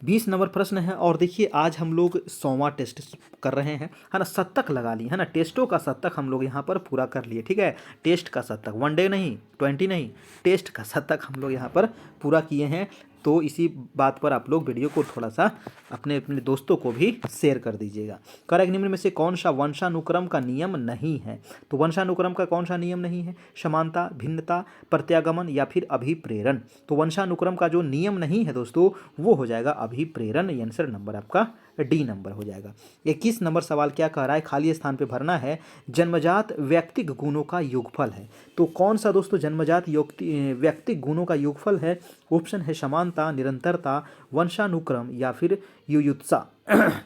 20 नंबर प्रश्न है, और देखिए आज हम लोग 100वां टेस्ट कर रहे हैं, है ना। शतक लगा ली, है ना, टेस्टों का शतक हम लोग यहाँ पर पूरा कर लिए। ठीक है, टेस्ट का शतक, 1 डे नहीं 20 नहीं, टेस्ट का शतक हम लोग यहाँ पर पूरा किए हैं। तो इसी बात पर आप लोग वीडियो को थोड़ा सा अपने अपने दोस्तों को भी शेयर कर दीजिएगा। करेक्ट निम्न में से कौन सा वंशानुक्रम का नियम नहीं है, तो वंशानुक्रम का कौन सा नियम नहीं है, समानता, भिन्नता, प्रत्यागमन या फिर अभिप्रेरण। तो वंशानुक्रम का जो नियम नहीं है दोस्तों वो हो जाएगा अभिप्रेरण, आंसर नंबर आपका डी नंबर हो जाएगा। 21 नंबर सवाल क्या कह रहा है, खाली स्थान पे भरना है। जन्मजात व्यक्तिक गुणों का योगफल है, तो कौन सा दोस्तों जन्मजात व्यक्तिक गुणों का योगफल है। ऑप्शन है समानता, निरंतरता, वंशानुक्रम या फिर युयुत्सा।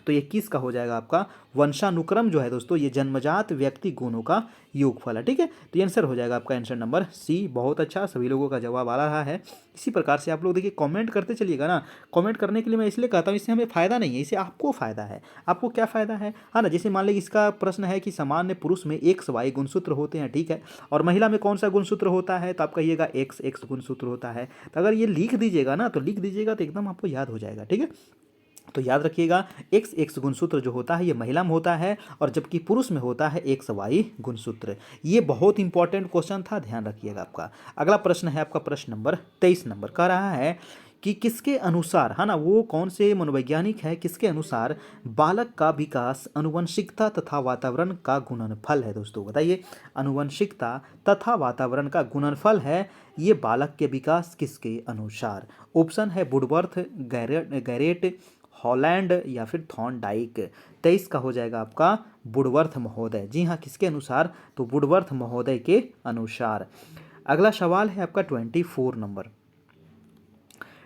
तो 21 का हो जाएगा आपका वंशानुक्रम जो है दोस्तों ये जन्मजात व्यक्ति गुणों का योगफल है। ठीक है, तो आंसर हो जाएगा आपका आंसर नंबर सी। बहुत अच्छा, सभी लोगों का जवाब आ रहा है। इसी प्रकार से आप लोग देखिए कमेंट करते चलिएगा ना। कमेंट करने के लिए मैं इसलिए कहता हूँ, इससे हमें फ़ायदा नहीं है, इससे आपको फ़ायदा है। आपको क्या फ़ायदा है, हाँ ना। जैसे मान लीजिए इसका प्रश्न है कि सामान्य पुरुष में XY गुणसूत्र होते हैं, ठीक है, और महिला में कौन सा गुणसूत्र होता है, तो आप कहिएगा XX गुणसूत्र होता है। तो अगर ये लिख दीजिएगा ना, तो लिख दीजिएगा तो एकदम आपको याद हो जाएगा। ठीक है, तो याद रखिएगा XX गुणसूत्र जो होता है ये महिला में होता है, और जबकि पुरुष में होता है XY गुणसूत्र। ये बहुत इंपॉर्टेंट क्वेश्चन था, ध्यान रखिएगा आपका। अगला प्रश्न है आपका प्रश्न नंबर 23 नंबर, कह रहा है कि किसके अनुसार, है ना, वो कौन से मनोवैज्ञानिक है, किसके अनुसार बालक का विकास अनुवंशिकता तथा वातावरण का गुणनफल है। दोस्तों बताइए, अनुवंशिकता तथा वातावरण का गुणनफल है ये बालक के विकास किसके अनुसार। ऑप्शन है वुडवर्थ, गैरेट, हॉलैंड या फिर थॉर्नडाइक। 23 का हो जाएगा आपका वुडवर्थ महोदय। जी हाँ, किसके अनुसार, तो वुडवर्थ महोदय के अनुसार। अगला सवाल है आपका 24 नंबर।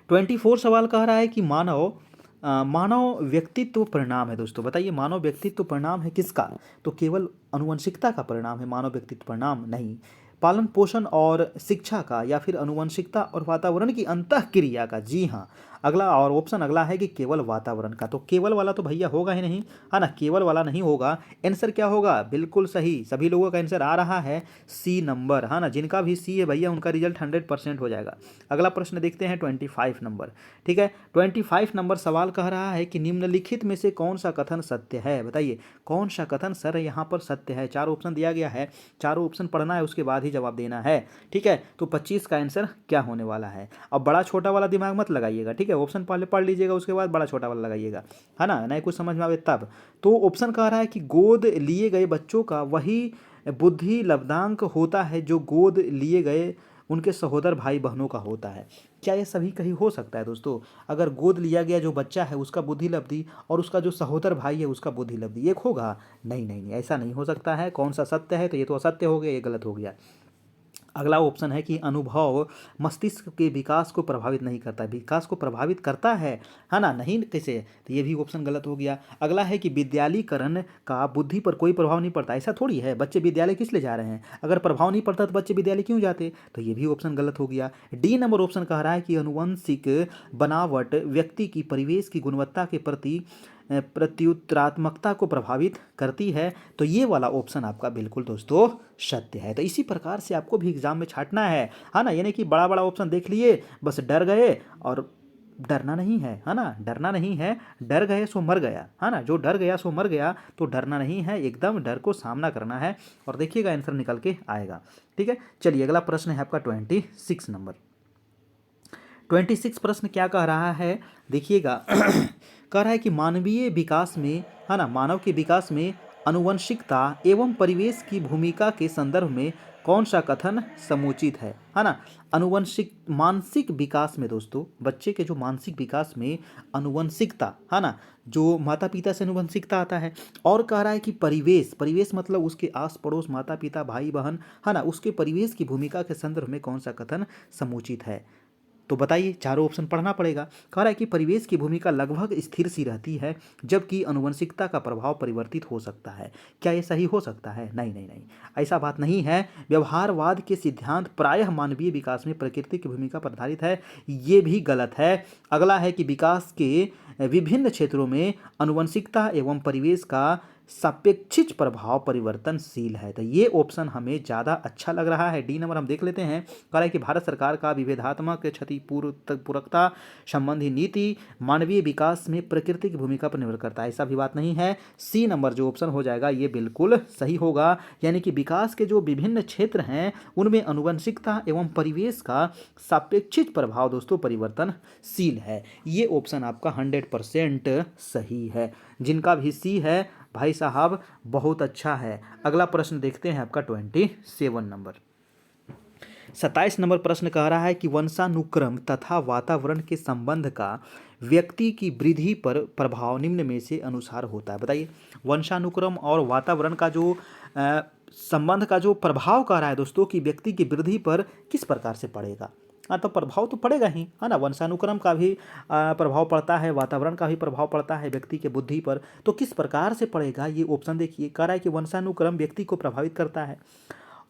24 सवाल कह रहा है कि मानव व्यक्तित्व परिणाम है। दोस्तों बताइए, मानव व्यक्तित्व परिणाम है किसका, तो केवल अनुवंशिकता का परिणाम है, मानव व्यक्तित्व परिणाम नहीं। पालन पोषण और शिक्षा का, या फिर अनुवंशिकता और वातावरण की अंतःक्रिया का। जी हाँ, अगला और ऑप्शन अगला है कि केवल वातावरण का, तो केवल वाला तो भैया होगा ही नहीं, है ना, केवल वाला नहीं होगा। आंसर क्या होगा, बिल्कुल सही, सभी लोगों का आंसर आ रहा है सी नंबर, है ना, जिनका भी सी है भैया उनका रिजल्ट 100% हो जाएगा। अगला प्रश्न देखते हैं 25 नंबर, ठीक है। 25 नंबर सवाल कह रहा है कि निम्नलिखित में से कौन सा कथन सत्य है, बताइए कौन सा कथन सर यहाँ पर सत्य है। चार ऑप्शन दिया गया है, चारों ऑप्शन पढ़ना है, उसके बाद ही जवाब देना है, ठीक है। तो 25 का आंसर क्या होने वाला है। अब बड़ा छोटा वाला दिमाग मत लगाइएगा, ठीक है, ऑप्शन पहले पढ़ लीजिएगा, उसके बाद बड़ा छोटा वाला लगाइएगा, है ना, नहीं कुछ समझ में आवे तब। तो ऑप्शन कह रहा है कि गोद लिए गए बच्चों का वही बुद्धि लब्धांक होता है जो गोद लिए गए उनके सहोदर भाई बहनों का होता है। क्या ये सभी कहीं हो सकता है दोस्तों। अगर गोद लिया गया जो बच्चा है उसका बुद्धि लब्धि और उसका जो सहोदर भाई है उसका बुद्धि लब्धि एक होगा, नहीं नहीं नहीं, ऐसा नहीं हो सकता है। कौन सा सत्य है, तो ये तो असत्य हो गया, ये गलत हो गया। अगला ऑप्शन है कि अनुभव मस्तिष्क के विकास को प्रभावित नहीं करता, विकास को प्रभावित करता है ना, नहीं कैसे, तो ये भी ऑप्शन गलत हो गया। अगला है कि विद्यालयीकरण का बुद्धि पर कोई प्रभाव नहीं पड़ता, ऐसा थोड़ी है, बच्चे विद्यालय किस लिए जा रहे हैं, अगर प्रभाव नहीं पड़ता तो बच्चे विद्यालय क्यों जाते, तो ये भी ऑप्शन गलत हो गया। डी नंबर ऑप्शन कह रहा है कि अनुवंशिक बनावट व्यक्ति की परिवेश की गुणवत्ता के प्रति प्रत्युत्तरात्मकता को प्रभावित करती है, तो ये वाला ऑप्शन आपका बिल्कुल दोस्तों सत्य है। तो इसी प्रकार से आपको भी एग्जाम में छांटना है ना, यानी कि बड़ा बड़ा ऑप्शन देख लिए बस डर गए, और डरना नहीं है ना, डरना नहीं है, डर गए सो मर गया, है ना, जो डर गया सो मर गया, तो डरना नहीं है, एकदम डर को सामना करना है, और देखिएगा आंसर निकल के आएगा, ठीक है। चलिए अगला प्रश्न है आपका 26 नंबर। 26 प्रश्न क्या कह रहा है, देखिएगा कह रहा है कि मानवीय विकास में, है ना, मानव के विकास में आनुवंशिकता एवं परिवेश की भूमिका के संदर्भ में कौन सा कथन समुचित है ना। आनुवंशिक मानसिक विकास में दोस्तों, बच्चे के जो मानसिक विकास में आनुवंशिकता, है ना, जो माता पिता से आनुवंशिकता आता है, और कह रहा है कि परिवेश, परिवेश मतलब उसके आस पड़ोस माता पिता भाई बहन, है ना, उसके परिवेश की भूमिका के संदर्भ में कौन सा कथन समुचित है। तो बताइए, चारों ऑप्शन पढ़ना पड़ेगा। कह रहा है कि परिवेश की भूमिका लगभग स्थिर सी रहती है जबकि आनुवंशिकता का प्रभाव परिवर्तित हो सकता है। क्या ये सही हो सकता है, नहीं नहीं नहीं, ऐसा बात नहीं है। व्यवहारवाद के सिद्धांत प्रायः मानवीय विकास में प्रकृति की भूमिका पर आधारित है, ये भी गलत है। अगला है कि विकास के विभिन्न क्षेत्रों में आनुवंशिकता एवं परिवेश का सापेक्षिक प्रभाव परिवर्तनशील है, तो ये ऑप्शन हमें ज़्यादा अच्छा लग रहा है। डी नंबर हम देख लेते हैं। कह रहा है कि भारत सरकार का विभेदात्मक क्षतिपूरकता संबंधी नीति मानवीय विकास में प्रकृति की भूमिका पर निर्भर करता है, ऐसा भी बात नहीं है। सी नंबर जो ऑप्शन हो जाएगा ये बिल्कुल सही होगा, यानी कि विकास के जो विभिन्न क्षेत्र हैं उनमें आनुवंशिकता एवं परिवेश का सापेक्षिक प्रभाव दोस्तों परिवर्तनशील है, ये ऑप्शन आपका 100% सही है। जिनका भी सी है भाई साहब बहुत अच्छा है। अगला प्रश्न देखते हैं आपका 27 नंबर। 27 नंबर प्रश्न कह रहा है कि वंशानुक्रम तथा वातावरण के संबंध का व्यक्ति की वृद्धि पर प्रभाव निम्न में से अनुसार होता है। बताइए, वंशानुक्रम और वातावरण का जो संबंध का जो प्रभाव कह रहा है दोस्तों कि व्यक्ति की वृद्धि पर किस प्रकार से पड़ेगा। हाँ, तो प्रभाव तो पड़ेगा ही, है ना, वंशानुक्रम का भी प्रभाव पड़ता है, वातावरण का भी प्रभाव पड़ता है व्यक्ति के बुद्धि पर, तो किस प्रकार से पड़ेगा ये ऑप्शन देखिए। कह रहा है कि वंशानुक्रम व्यक्ति को प्रभावित करता है,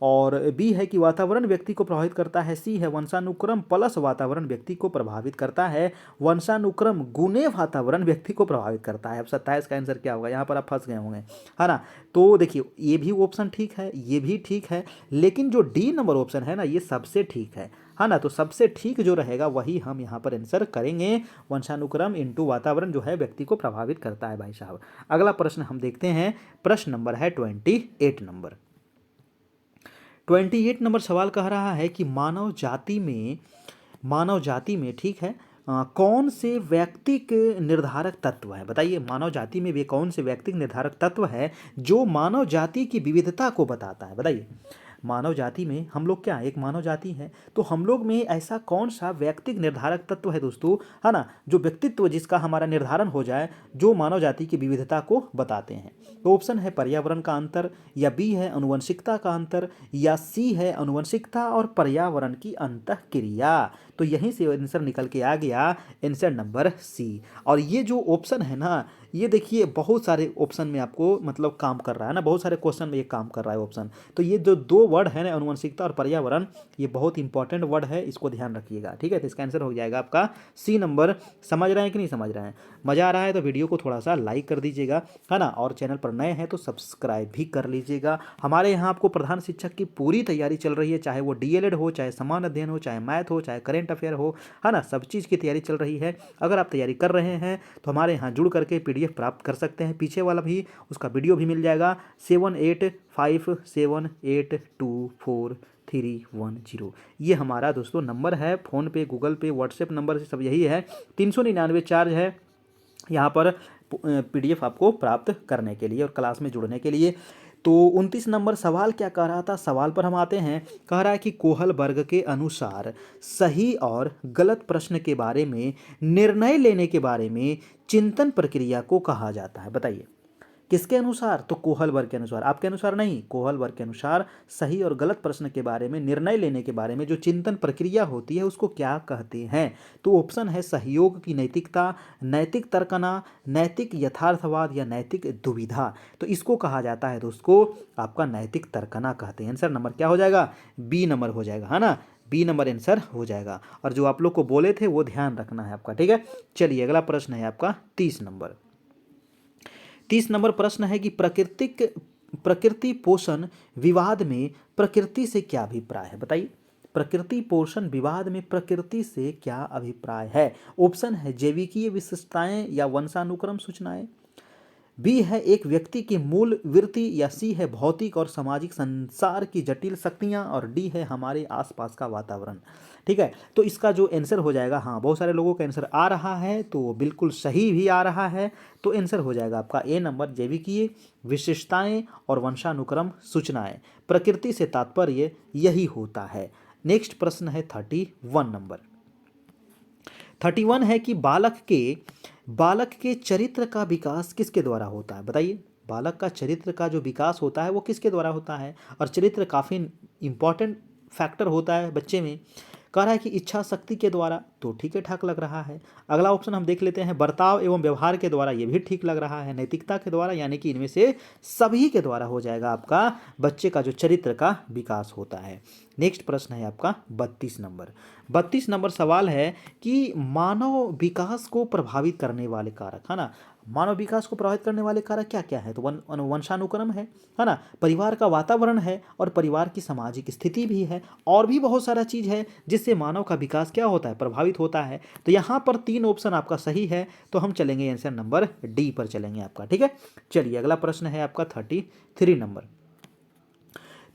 और बी है कि वातावरण व्यक्ति को प्रभावित करता है, सी है वंशानुक्रम प्लस वातावरण व्यक्ति को प्रभावित करता है, वंशानुक्रम गुने वातावरण व्यक्ति को प्रभावित करता है। अब 27 का आंसर क्या होगा, यहाँ पर आप फंस गए होंगे, है ना। तो देखिए ये भी ऑप्शन ठीक है, ये भी ठीक है, लेकिन जो डी नंबर ऑप्शन है ना ये सबसे ठीक है ना। तो सबसे ठीक जो रहेगा वही हम यहाँ पर आंसर करेंगे, वंशानुक्रम इंटू वातावरण जो है व्यक्ति को प्रभावित करता है भाई साहब। अगला प्रश्न हम देखते हैं, प्रश्न नंबर है 28 नंबर। 28 नंबर सवाल कह रहा है कि मानव जाति में ठीक है कौन से व्यक्तिक निर्धारक तत्व है। बताइए, मानव जाति में वे कौन से व्यक्तिक निर्धारक तत्व है जो मानव जाति की विविधता को बताता है। बताइए, मानव जाति में हम लोग क्या एक मानव जाति है, तो हम लोग में ऐसा कौन सा व्यक्तिक निर्धारक तत्व है दोस्तों, है ना, जो व्यक्तित्व जिसका हमारा निर्धारण हो जाए, जो मानव जाति की विविधता को बताते हैं। तो ऑप्शन है पर्यावरण का अंतर, या बी है अनुवंशिकता का अंतर, या सी है अनुवंशिकता और पर्यावरण की अंतःक्रिया। तो यहीं से आंसर निकल के आ गया, आंसर नंबर सी। और ये जो ऑप्शन है ना, ये देखिए बहुत सारे ऑप्शन में आपको मतलब काम कर रहा है ना, बहुत सारे क्वेश्चन में ये काम कर रहा है ऑप्शन। तो ये जो दो वर्ड है ना अनुवंशिकता और पर्यावरण, ये बहुत इंपॉर्टेंट वर्ड है, इसको ध्यान रखिएगा, ठीक है। तो इसका आंसर हो जाएगा आपका सी नंबर। समझ रहे हैं कि नहीं समझ रहे हैं? मज़ा आ रहा है तो वीडियो को थोड़ा सा लाइक कर दीजिएगा, है ना, और चैनल पर नए हैं तो सब्सक्राइब भी कर लीजिएगा। हमारे यहाँ आपको प्रधान शिक्षक की पूरी तैयारी चल रही है, चाहे वो डीएलएड हो, चाहे समान अध्ययन हो, चाहे मैथ हो, चाहे करेंट अफेयर हो, है ना, सब चीज़ की तैयारी चल रही है। अगर आप तैयारी कर रहे हैं तो हमारे यहाँ जुड़ करके पीडीएफ प्राप्त कर सकते हैं, पीछे वाला भी उसका वीडियो भी मिल जाएगा 7857824310। ये हमारा दोस्तों नंबर है, फ़ोन पे, गूगल पे, व्हाट्सएप नंबर से सब यही है। 399 चार्ज है यहाँ पर पीडीएफ आपको प्राप्त करने के लिए और क्लास में जुड़ने के लिए। तो 29 नंबर सवाल क्या कह रहा था, सवाल पर हम आते हैं। कह रहा है कि कोहल वर्ग के अनुसार सही और गलत प्रश्न के बारे में निर्णय लेने के बारे में चिंतन प्रक्रिया को कहा जाता है। बताइए किसके अनुसार? तो कोहल वर्ग के अनुसार, आपके अनुसार नहीं, कोहल वर्ग के अनुसार सही और गलत प्रश्न के बारे में निर्णय लेने के बारे में जो चिंतन प्रक्रिया होती है उसको क्या कहते हैं? तो ऑप्शन है सहयोग की नैतिकता, नैतिक तर्कना, नैतिक यथार्थवाद या नैतिक दुविधा। तो इसको कहा जाता है दोस्तों आपका नैतिक तर्कना कहते हैं। आंसर नंबर क्या हो जाएगा? बी नंबर हो जाएगा, है ना, बी नंबर आंसर हो जाएगा। और जो आप लोग को बोले थे वो ध्यान रखना है आपका, ठीक है। चलिए अगला प्रश्न है आपका 30 नंबर। 30 नंबर प्रश्न है कि प्रकृति पोषण विवाद में प्रकृति से क्या अभिप्राय है? बताइए प्रकृति पोषण विवाद में प्रकृति से क्या अभिप्राय है? ऑप्शन है जैविकीय विशेषताएं या वंशानुक्रम सूचनाएं, बी है एक व्यक्ति की मूल वृत्ति, या सी है भौतिक और सामाजिक संसार की जटिल शक्तियां, और डी है हमारे आसपास का वातावरण। ठीक है, तो इसका जो आंसर हो जाएगा, हाँ बहुत सारे लोगों का आंसर आ रहा है तो बिल्कुल सही भी आ रहा है, तो आंसर हो जाएगा आपका ए नंबर जैविकीय विशेषताएं और वंशानुक्रम सूचनाएं। प्रकृति से तात्पर्य यही होता है। नेक्स्ट प्रश्न है 31 नंबर। 31 है कि बालक के चरित्र का विकास किसके द्वारा होता है? बताइए बालक का चरित्र का जो विकास होता है वो किसके द्वारा होता है? और चरित्र काफ़ी इंपॉर्टेंट फैक्टर होता है बच्चे में। कह रहा है कि इच्छा शक्ति के द्वारा, तो ठीक है ठाक लग रहा है। अगला ऑप्शन हम देख लेते हैं बर्ताव एवं व्यवहार के द्वारा, ये भी ठीक लग रहा है। नैतिकता के द्वारा, यानी कि इनमें से सभी के द्वारा हो जाएगा आपका बच्चे का जो चरित्र का विकास होता है। नेक्स्ट प्रश्न है आपका 32 नंबर। 32 नंबर सवाल है कि मानव विकास को प्रभावित करने वाले कारक, है ना, मानव विकास को प्रभावित करने वाले कारक क्या क्या है? तो वंशानुक्रम है ना, परिवार का वातावरण है, और परिवार की सामाजिक स्थिति भी है, और भी बहुत सारा चीज़ है जिससे मानव का विकास क्या होता है? प्रभावित होता है। तो यहाँ पर 3 ऑप्शन आपका सही है, तो हम चलेंगे आंसर नंबर डी पर चलेंगे आपका, ठीक है। चलिए अगला प्रश्न है आपका 33 नंबर।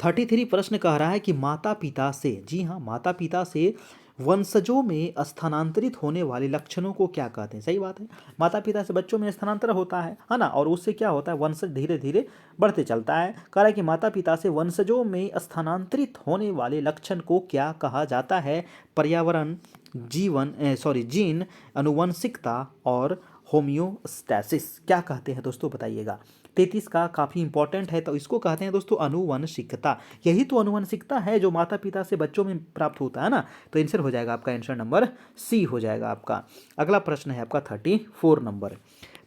33 प्रश्न कह रहा है कि माता पिता से, जी हाँ, माता पिता से वंशजों में स्थानांतरित होने वाले लक्षणों को क्या कहते हैं? सही बात है, माता पिता से बच्चों में स्थानांतर होता है ना, और उससे क्या होता है? वंशज धीरे धीरे बढ़ते चलता है। कह रहा है कि माता पिता से वंशजों में स्थानांतरित होने वाले लक्षण को क्या कहा जाता है? पर्यावरण, जीन, अनुवंशिकता और होम्योस्टैसिस। क्या कहते हैं दोस्तों बताइएगा। 33 का काफ़ी इंपॉर्टेंट है, तो इसको कहते हैं दोस्तों अनुवंशिकता। यही तो अनुवंशिकता है जो माता पिता से बच्चों में प्राप्त होता है ना, तो आंसर हो जाएगा आपका आंसर नंबर सी हो जाएगा आपका। अगला प्रश्न है आपका 34 नंबर।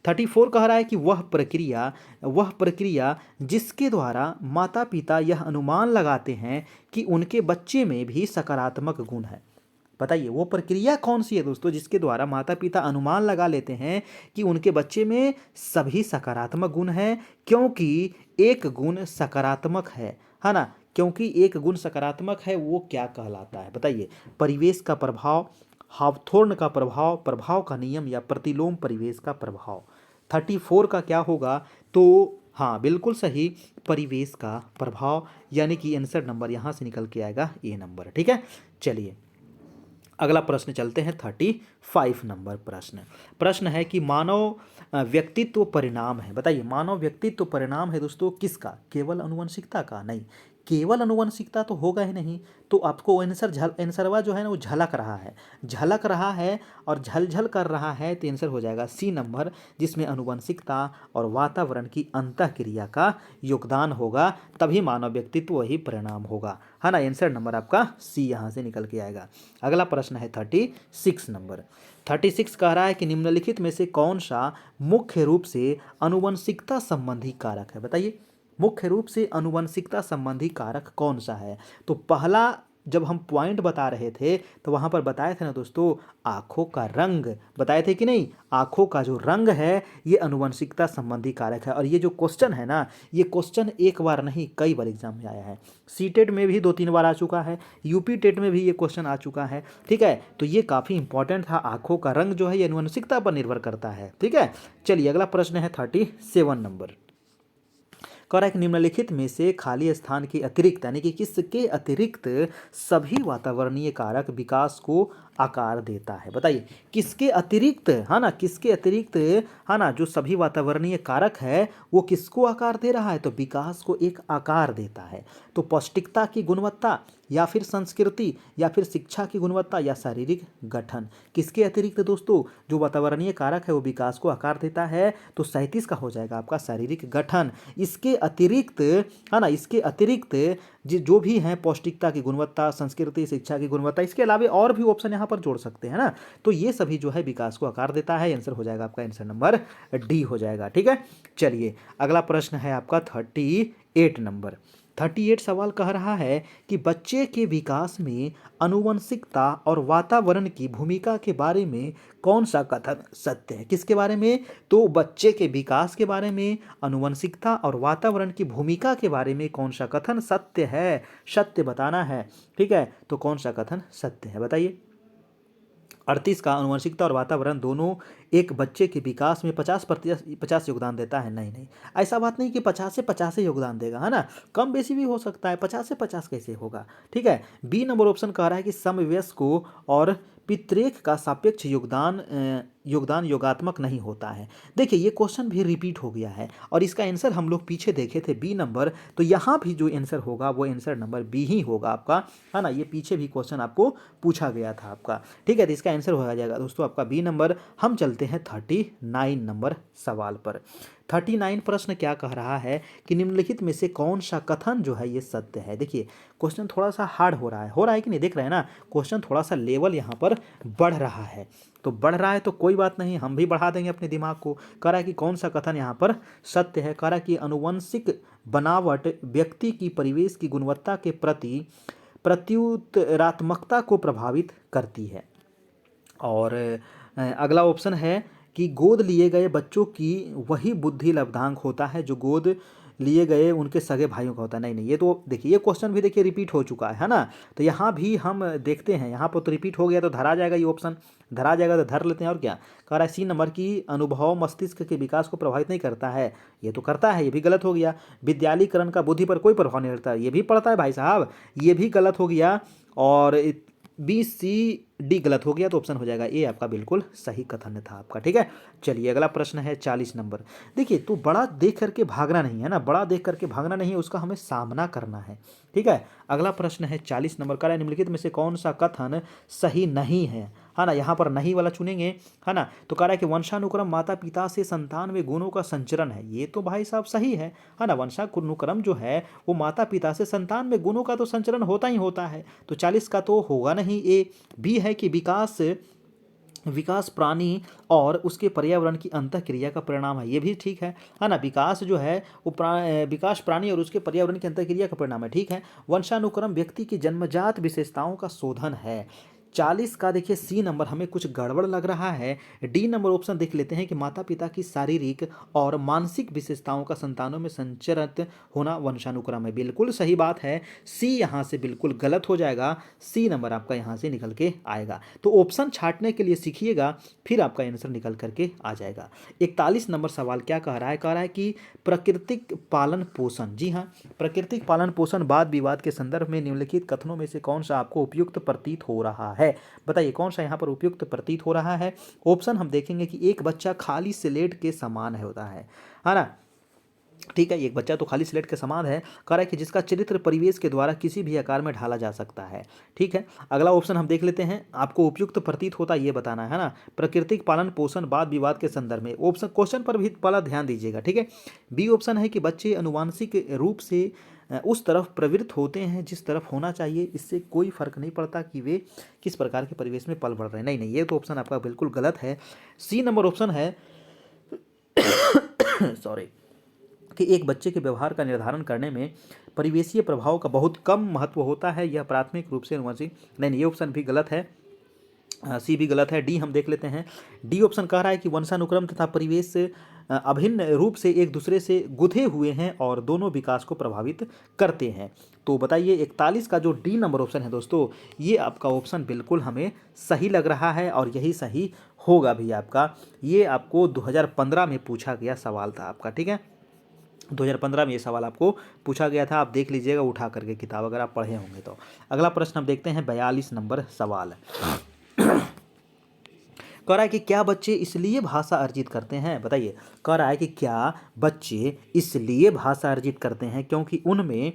34 कह रहा है कि वह प्रक्रिया जिसके द्वारा माता पिता यह अनुमान लगाते हैं कि उनके बच्चे में भी सकारात्मक गुण है। बताइए वो प्रक्रिया कौन सी है दोस्तों जिसके द्वारा माता पिता अनुमान लगा लेते हैं कि उनके बच्चे में सभी सकारात्मक गुण हैं, क्योंकि एक गुण सकारात्मक है ना, क्योंकि एक गुण सकारात्मक है, वो क्या कहलाता है? बताइए परिवेश का प्रभाव, हावथोर्न का प्रभाव, प्रभाव का नियम, या प्रतिलोम परिवेश का प्रभाव। 34 का क्या होगा? तो हाँ बिल्कुल सही, परिवेश का प्रभाव, यानी कि आंसर नंबर यहाँ से निकल के आएगा ए नंबर, ठीक है। चलिए अगला प्रश्न चलते हैं 35 नंबर प्रश्न है कि मानव व्यक्तित्व परिणाम है। बताइए मानव व्यक्तित्व परिणाम है दोस्तों किसका? केवल अनुवंशिकता का? नहीं, केवल अनुवंशिकता तो होगा ही नहीं, तो आपको आंसरवा जो है ना वो झलक रहा है और झलझल कर रहा है, तो आंसर हो जाएगा सी नंबर, जिसमें अनुवंशिकता और वातावरण की अंतःक्रिया का योगदान होगा, तभी मानव व्यक्तित्व वही परिणाम होगा, है ना। आंसर नंबर आपका सी यहाँ से निकल के आएगा। अगला प्रश्न है 36 नंबर। 36 कह रहा है कि निम्नलिखित में से कौन सा मुख्य रूप से अनुवंशिकता संबंधी कारक है? बताइए मुख्य रूप से आनुवंशिकता संबंधी कारक कौन सा है? तो पहला जब हम पॉइंट बता रहे थे तो वहाँ पर बताए थे ना दोस्तों, आँखों का रंग बताए थे कि नहीं? आँखों का जो रंग है ये आनुवंशिकता संबंधी कारक है। और ये जो क्वेश्चन है ना, ये क्वेश्चन एक बार नहीं कई बार एग्जाम में आया है। सीटेट में भी 2-3 बार आ चुका है, यूपी टेट में भी ये क्वेश्चन आ चुका है। ठीक है, तो ये काफ़ी इंपॉर्टेंट था। आँखों का रंग जो है ये आनुवंशिकता पर निर्भर करता है। ठीक है, चलिए अगला प्रश्न है 37 नंबर। कह रहा है कि निम्नलिखित में से खाली स्थान के अतिरिक्त यानी कि किसके अतिरिक्त सभी वातावरणीय कारक विकास को आकार देता है? बताइए किसके अतिरिक्त, है ना, किसके अतिरिक्त, है ना, जो सभी वातावरणीय कारक है वो किसको आकार दे रहा है? तो विकास को एक आकार देता है। तो पौष्टिकता की गुणवत्ता या फिर संस्कृति या फिर शिक्षा की गुणवत्ता या शारीरिक गठन, किसके अतिरिक्त दोस्तों जो वातावरणीय कारक है वो विकास को आकार देता है? तो 37 का हो जाएगा आपका शारीरिक गठन। इसके अतिरिक्त, है ना, इसके अतिरिक्त जो भी हैं पौष्टिकता की गुणवत्ता, संस्कृति, शिक्षा की गुणवत्ता, इसके अलावा और भी ऑप्शन यहाँ पर जोड़ सकते हैं ना। तो ये सभी जो है विकास को आकार देता है। आंसर हो जाएगा आपका, आंसर नंबर डी हो जाएगा। ठीक है, चलिए अगला प्रश्न है आपका 38 नंबर। 38 सवाल कह रहा है कि बच्चे के विकास में आनुवंशिकता और वातावरण की भूमिका के बारे में कौन सा कथन सत्य है? किसके बारे में? तो बच्चे के विकास के बारे में आनुवंशिकता और वातावरण की भूमिका के बारे में कौन सा कथन सत्य है? सत्य बताना है। ठीक है, तो कौन सा कथन सत्य है बताइए? 38 का आनुवंशिकता और वातावरण दोनों एक बच्चे के विकास में 50% योगदान देता है? नहीं नहीं, ऐसा बात नहीं कि 50 से 50 ही योगदान देगा, है ना, कम बेसी भी हो सकता है। 50 से 50 कैसे होगा? ठीक है, बी नंबर ऑप्शन कह रहा है कि समवयस्कों और पितरेख का सापेक्ष योगदान योगात्मक नहीं होता है। देखिए ये क्वेश्चन भी रिपीट हो गया है और इसका आंसर हम लोग पीछे देखे थे बी नंबर, तो यहाँ भी जो आंसर होगा वो आंसर नंबर बी ही होगा आपका, है ना। ये पीछे भी क्वेश्चन आपको पूछा गया था आपका। ठीक है, तो इसका आंसर हो जाएगा दोस्तों आपका बी नंबर। हम चलते हैं 39 नंबर सवाल पर। 39 प्रश्न क्या कह रहा है कि निम्नलिखित में से कौन सा कथन जो है ये सत्य है? देखिए क्वेश्चन थोड़ा सा हार्ड हो रहा है कि नहीं, देख रहे हैं ना, क्वेश्चन थोड़ा सा लेवल यहाँ पर बढ़ रहा है। तो बढ़ रहा है तो कोई बात नहीं, हम भी बढ़ा देंगे अपने दिमाग को। कह रहा है कि कौन सा कथन यहाँ पर सत्य है? कह रहा है कि आनुवंशिक बनावट व्यक्ति की परिवेश की गुणवत्ता के प्रति प्रत्युत्तरात्मकता को प्रभावित करती है। और अगला ऑप्शन है कि गोद लिए गए बच्चों की वही बुद्धि लब्धांक होता है जो गोद लिए गए उनके सगे भाइयों का होता है। नहीं नहीं, ये तो देखिए ये क्वेश्चन भी देखिए रिपीट हो चुका है ना। तो यहाँ भी हम देखते हैं, यहाँ पर तो रिपीट हो गया तो धरा जाएगा, ये ऑप्शन धरा जाएगा तो धर लेते हैं। और क्या कह रहा है? सी नंबर की अनुभव मस्तिष्क के विकास को प्रभावित नहीं करता है, ये तो करता है, ये भी गलत हो गया। विद्यालयीकरण का बुद्धि पर कोई प्रभाव नहीं पड़ता, ये भी पड़ता है भाई साहब, ये भी गलत हो गया। और बी सी डी गलत हो गया, तो ऑप्शन हो जाएगा ए आपका बिल्कुल सही कथन था आपका। ठीक है, चलिए अगला प्रश्न है 40 नंबर। देखिए तो बड़ा देख करके भागना नहीं है ना, बड़ा देख करके भागना नहीं है, उसका हमें सामना करना है। ठीक है, अगला प्रश्न है 40 नंबर का, निम्नलिखित में से कौन सा कथन सही नहीं है? है ना, यहाँ पर नहीं वाला चुनेंगे, है ना। तो कह रहा है कि वंशानुक्रम माता पिता से संतान में गुणों का संचरण है, ये तो भाई साहब सही है ना। वंशानुक्रम जो है वो माता पिता से संतान में गुणों का तो संचरण होता ही होता है, तो 40 का तो होगा नहीं। ए बी है कि विकास प्राणी और उसके पर्यावरण की अंतःक्रिया का परिणाम है, ये भी ठीक है ना। विकास जो है वो विकास प्राणी और उसके पर्यावरण की अंतःक्रिया का परिणाम है, ठीक है। वंशानुक्रम व्यक्ति की जन्मजात विशेषताओं का शोधन है। 40 का देखिए सी नंबर हमें कुछ गड़बड़ लग रहा है। डी नंबर ऑप्शन देख लेते हैं कि माता पिता की शारीरिक और मानसिक विशेषताओं का संतानों में संचरित होना वंशानुक्रम है, बिल्कुल सही बात है। सी यहाँ से बिल्कुल गलत हो जाएगा, सी नंबर आपका यहाँ से निकल के आएगा। तो ऑप्शन छांटने के लिए सीखिएगा, फिर आपका आंसर निकल करके आ जाएगा। 41 नंबर सवाल क्या कह रहा है? कह रहा है कि प्राकृतिक पालन पोषण, जी हाँ, प्राकृतिक पालन पोषण वाद विवाद के संदर्भ में निम्नलिखित कथनों में से कौन सा आपको उपयुक्त प्रतीत हो रहा है? बताइए कौन सा यहाँ पर उपयुक्त प्रतीत हो रहा है? ऑप्शन हम देखेंगे कि एक बच्चा खाली स्लेट के समान होता है ना। ठीक है, एक बच्चा तो खाली स्लेट के समान है, कह रहा है कि जिसका चरित्र परिवेश के द्वारा किसी भी आकार में ढाला जा सकता है। ठीक है, अगला ऑप्शन हम देख लेते हैं, आपको उपयुक्त प्रतीत होता ये बताना है ना। प्राकृतिक पालन पोषण वाद विवाद के संदर्भ में, ऑप्शन क्वेश्चन पर भी पहला ध्यान दीजिएगा। ठीक है, बी ऑप्शन है कि बच्चे अनुवांशिक रूप से उस तरफ प्रवृत्त होते हैं जिस तरफ होना चाहिए, इससे कोई फर्क नहीं पड़ता कि वे किस प्रकार के परिवेश में पल बढ़ रहे हैं। नहीं नहीं, ये तो ऑप्शन आपका बिल्कुल गलत है। सी नंबर ऑप्शन है सॉरी, कि एक बच्चे के व्यवहार का निर्धारण करने में परिवेशीय प्रभाव का बहुत कम महत्व होता है, यह प्राथमिक रूप से अनुवंशिक नहीं, ये ऑप्शन भी गलत है, सी भी गलत है। डी हम देख लेते हैं। डी ऑप्शन कह रहा है कि वंशानुक्रम तथा परिवेश से अभिन्न रूप से एक दूसरे से गुथे हुए हैं और दोनों विकास को प्रभावित करते हैं। तो बताइए 41 का जो डी नंबर ऑप्शन है दोस्तों, ये आपका ऑप्शन बिल्कुल हमें सही लग रहा है और यही सही होगा भी आपका। ये आपको 2015 में पूछा गया सवाल था आपका, ठीक है। 2015 में ये सवाल आपको पूछा गया था, आप देख लीजिएगा उठा करके किताब अगर आप पढ़े होंगे तो। अगला प्रश्न हम देखते हैं 42 नंबर सवाल। कह रहा है कि क्या बच्चे इसलिए भाषा अर्जित करते हैं, बताइए। कह रहा है कि क्या बच्चे इसलिए भाषा अर्जित करते हैं क्योंकि उनमें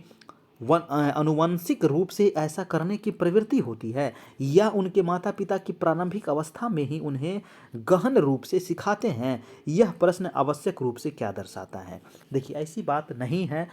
अनुवांशिक रूप से ऐसा करने की प्रवृत्ति होती है, या उनके माता पिता की प्रारंभिक अवस्था में ही उन्हें गहन रूप से सिखाते हैं। यह प्रश्न आवश्यक रूप से क्या दर्शाता है। देखिए ऐसी बात नहीं है।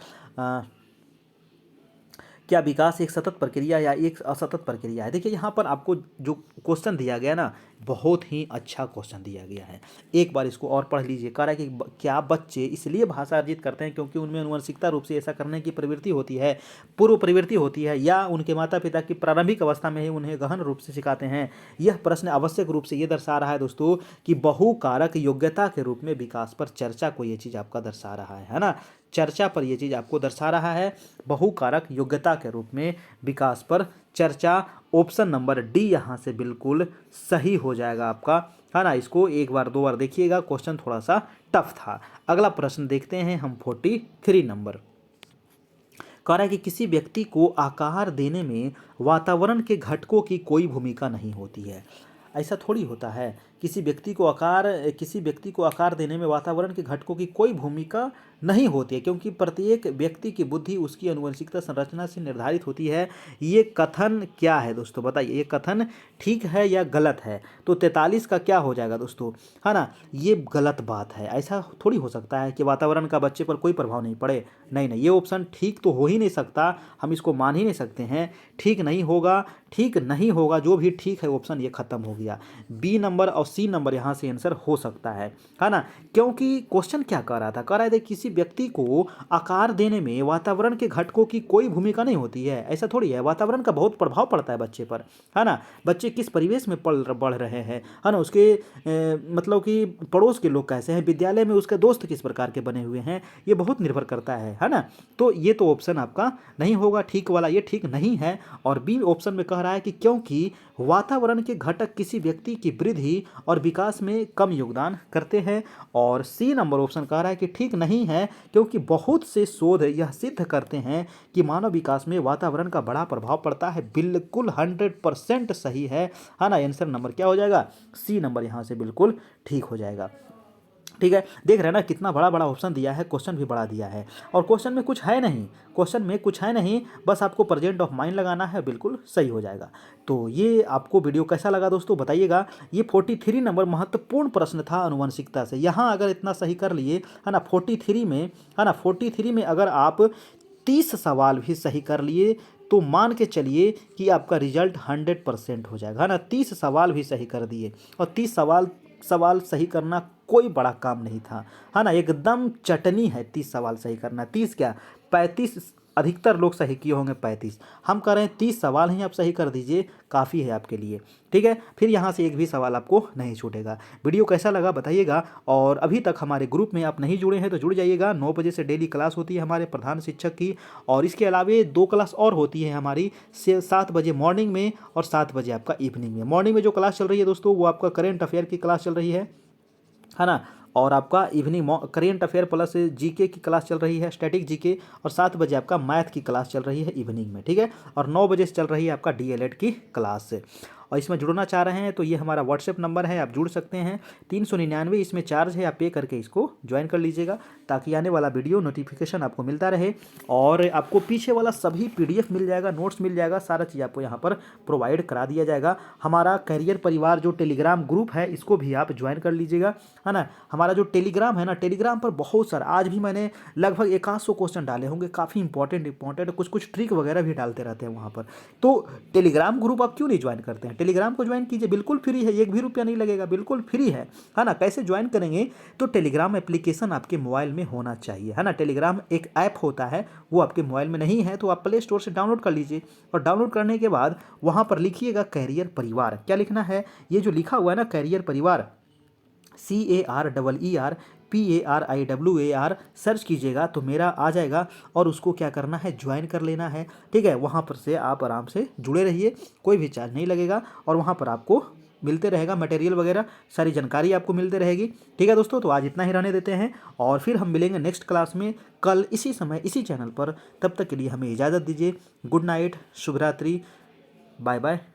क्या विकास एक सतत प्रक्रिया या एक असतत प्रक्रिया है। देखिए यहाँ पर आपको जो क्वेश्चन दिया गया ना, बहुत ही अच्छा क्वेश्चन दिया गया है, एक बार इसको और पढ़ लीजिए। कह रहा है कि क्या बच्चे इसलिए भाषा अर्जित करते हैं क्योंकि उनमें अनुवंशिकता रूप से ऐसा करने की प्रवृत्ति होती है, पूर्व प्रवृत्ति होती है, या उनके माता पिता की प्रारंभिक अवस्था में ही उन्हें गहन रूप से सिखाते हैं। यह प्रश्न आवश्यक रूप से ये दर्शा रहा है दोस्तों कि बहुकारक योग्यता के रूप में विकास पर चर्चा को ये चीज़ आपका दर्शा रहा है ना, चर्चा पर यह चीज़ आपको दर्शा रहा है, बहुकारक योग्यता के रूप में विकास पर चर्चा। ऑप्शन नंबर डी यहाँ से बिल्कुल सही हो जाएगा आपका, है ना। इसको एक बार दो बार देखिएगा, क्वेश्चन थोड़ा सा टफ था। अगला प्रश्न देखते हैं हम 43 नंबर। कह रहा है कि किसी व्यक्ति को आकार देने में वातावरण के घटकों की कोई भूमिका नहीं होती है। ऐसा थोड़ी होता है, किसी व्यक्ति को आकार देने में वातावरण के घटकों की कोई भूमिका नहीं होती है, क्योंकि प्रत्येक व्यक्ति की बुद्धि उसकी आनुवंशिकता संरचना से निर्धारित होती है। ये कथन क्या है दोस्तों, बताइए, ये कथन ठीक है या गलत है। तो 43 का क्या हो जाएगा दोस्तों, है ना, ये गलत बात है। ऐसा थोड़ी हो सकता है कि वातावरण का बच्चे पर कोई प्रभाव नहीं पड़े, नहीं नहीं, ये ऑप्शन ठीक तो हो ही नहीं सकता, हम इसको मान ही नहीं सकते हैं, ठीक नहीं होगा, ठीक नहीं होगा। जो भी ठीक है ऑप्शन ये खत्म हो गया। बी नंबर और सी नंबर यहाँ से आंसर हो सकता है ना, क्योंकि क्वेश्चन क्या कह रहा था, कह रहा था किसी व्यक्ति को आकार देने में वातावरण के घटकों की कोई भूमिका नहीं होती है। ऐसा थोड़ी है, वातावरण का बहुत प्रभाव पड़ता है बच्चे पर, है ना। बच्चे किस परिवेश में बढ़ रहे हैं, है ना, उसके मतलब कि पड़ोस के लोग कैसे हैं, विद्यालय में उसके दोस्त किस प्रकार के बने हुए हैं, ये बहुत निर्भर करता है ना। तो ये तो ऑप्शन आपका नहीं होगा ठीक वाला, ये ठीक नहीं है। और बी ऑप्शन में कह रहा है कि क्योंकि वातावरण के घटक किसी व्यक्ति की वृद्धि और विकास में कम योगदान करते हैं। और सी नंबर ऑप्शन कह रहा है कि ठीक नहीं है, क्योंकि बहुत से शोध यह सिद्ध करते हैं कि मानव विकास में वातावरण का बड़ा प्रभाव पड़ता है। बिल्कुल 100% सही है ना। आंसर नंबर क्या हो जाएगा, सी नंबर यहाँ से बिल्कुल ठीक हो जाएगा। ठीक है, देख रहे हैं ना कितना बड़ा बड़ा ऑप्शन दिया है, क्वेश्चन भी बड़ा दिया है, और क्वेश्चन में कुछ है नहीं, क्वेश्चन में कुछ है नहीं, बस आपको प्रेजेंट ऑफ माइंड लगाना है, बिल्कुल सही हो जाएगा। तो ये आपको वीडियो कैसा लगा दोस्तों बताइएगा। ये 43 नंबर महत्वपूर्ण प्रश्न था आनुवंशिकता से। यहाँ अगर इतना सही कर लिए, है ना, 43 में, है ना, 43 में अगर आप 30 सवाल भी सही कर लिए तो मान के चलिए कि आपका रिजल्ट 100% हो जाएगा, है ना। 30 सवाल भी सही कर दिए, और 30 सवाल सही करना कोई बड़ा काम नहीं था, है ना, एकदम चटनी है 30 सवाल सही करना। 30 क्या, 35 अधिकतर लोग सही किए होंगे, 35 हम कर रहे हैं, 30 सवाल ही आप सही कर दीजिए, काफ़ी है आपके लिए। ठीक है, फिर यहाँ से एक भी सवाल आपको नहीं छूटेगा। वीडियो कैसा लगा बताइएगा, और अभी तक हमारे ग्रुप में आप नहीं जुड़े हैं तो जुड़ जाइएगा। 9 बजे से डेली क्लास होती है हमारे प्रधान शिक्षक की, और इसके अलावे 2 क्लास और होती है हमारी, 7 बजे मॉर्निंग में और 7 बजे आपका इवनिंग में। मॉर्निंग में जो क्लास चल रही है दोस्तों, वो आपका करेंट अफेयर की क्लास चल रही है ना, और आपका evening current affair plus GK की क्लास चल रही है, स्टैटिक जीके, और 7 बजे आपका मैथ की क्लास चल रही है इवनिंग में। ठीक है, और 9 बजे से चल रही है आपका डीएलएड की क्लास। और इसमें जुड़ना चाह रहे हैं तो ये हमारा व्हाट्सएप नंबर है, आप जुड़ सकते हैं। 399 इसमें चार्ज है, आप पे करके इसको ज्वाइन कर लीजिएगा, ताकि आने वाला वीडियो नोटिफिकेशन आपको मिलता रहे, और आपको पीछे वाला सभी PDF मिल जाएगा, नोट्स मिल जाएगा, सारा चीज़ आपको यहाँ पर प्रोवाइड करा दिया जाएगा। हमारा कैरियर परिवार जो टेलीग्राम ग्रुप है, इसको भी आप ज्वाइन कर लीजिएगा, है ना। हमारा जो टेलीग्राम है ना, टेलीग्राम पर बहुत सारा, आज भी मैंने लगभग 100 क्वेश्चन डाले होंगे, काफ़ी इंपॉर्टेंट कुछ ट्रिक वगैरह भी डालते रहते हैं वहाँ पर। तो टेलीग्राम ग्रुप आप क्यों नहीं ज्वाइन करते हैं। टेलीग्राम को ज्वाइन कीजिए, बिल्कुल फ्री है, 1 भी रुपया नहीं लगेगा, बिल्कुल फ्री है ना। कैसे ज्वाइन करेंगे, तो टेलीग्राम एप्लीकेशन आपके मोबाइल में होना चाहिए, है ना। टेलीग्राम एक ऐप होता है, वो आपके मोबाइल में नहीं है तो आप प्ले स्टोर से डाउनलोड कर लीजिए, और डाउनलोड करने के बाद वहाँ पर लिखिएगा कैरियर परिवार। क्या लिखना है, ये जो लिखा हुआ है ना कैरियर परिवार, CAREER PARIWAR सर्च कीजिएगा तो मेरा आ जाएगा, और उसको क्या करना है, ज्वाइन कर लेना है, ठीक है। वहाँ पर से आप आराम से जुड़े रहिए, कोई भी चार्ज नहीं लगेगा, और वहाँ पर आपको मिलते रहेगा मटेरियल वगैरह, सारी जानकारी आपको मिलते रहेगी, ठीक है दोस्तों। तो आज इतना ही रहने देते हैं, और फिर हम मिलेंगे नेक्स्ट क्लास में कल इसी समय इसी चैनल पर। तब तक के लिए हमें इजाज़त दीजिए। गुड नाइट, शुभ रात्रि, बाय बाय।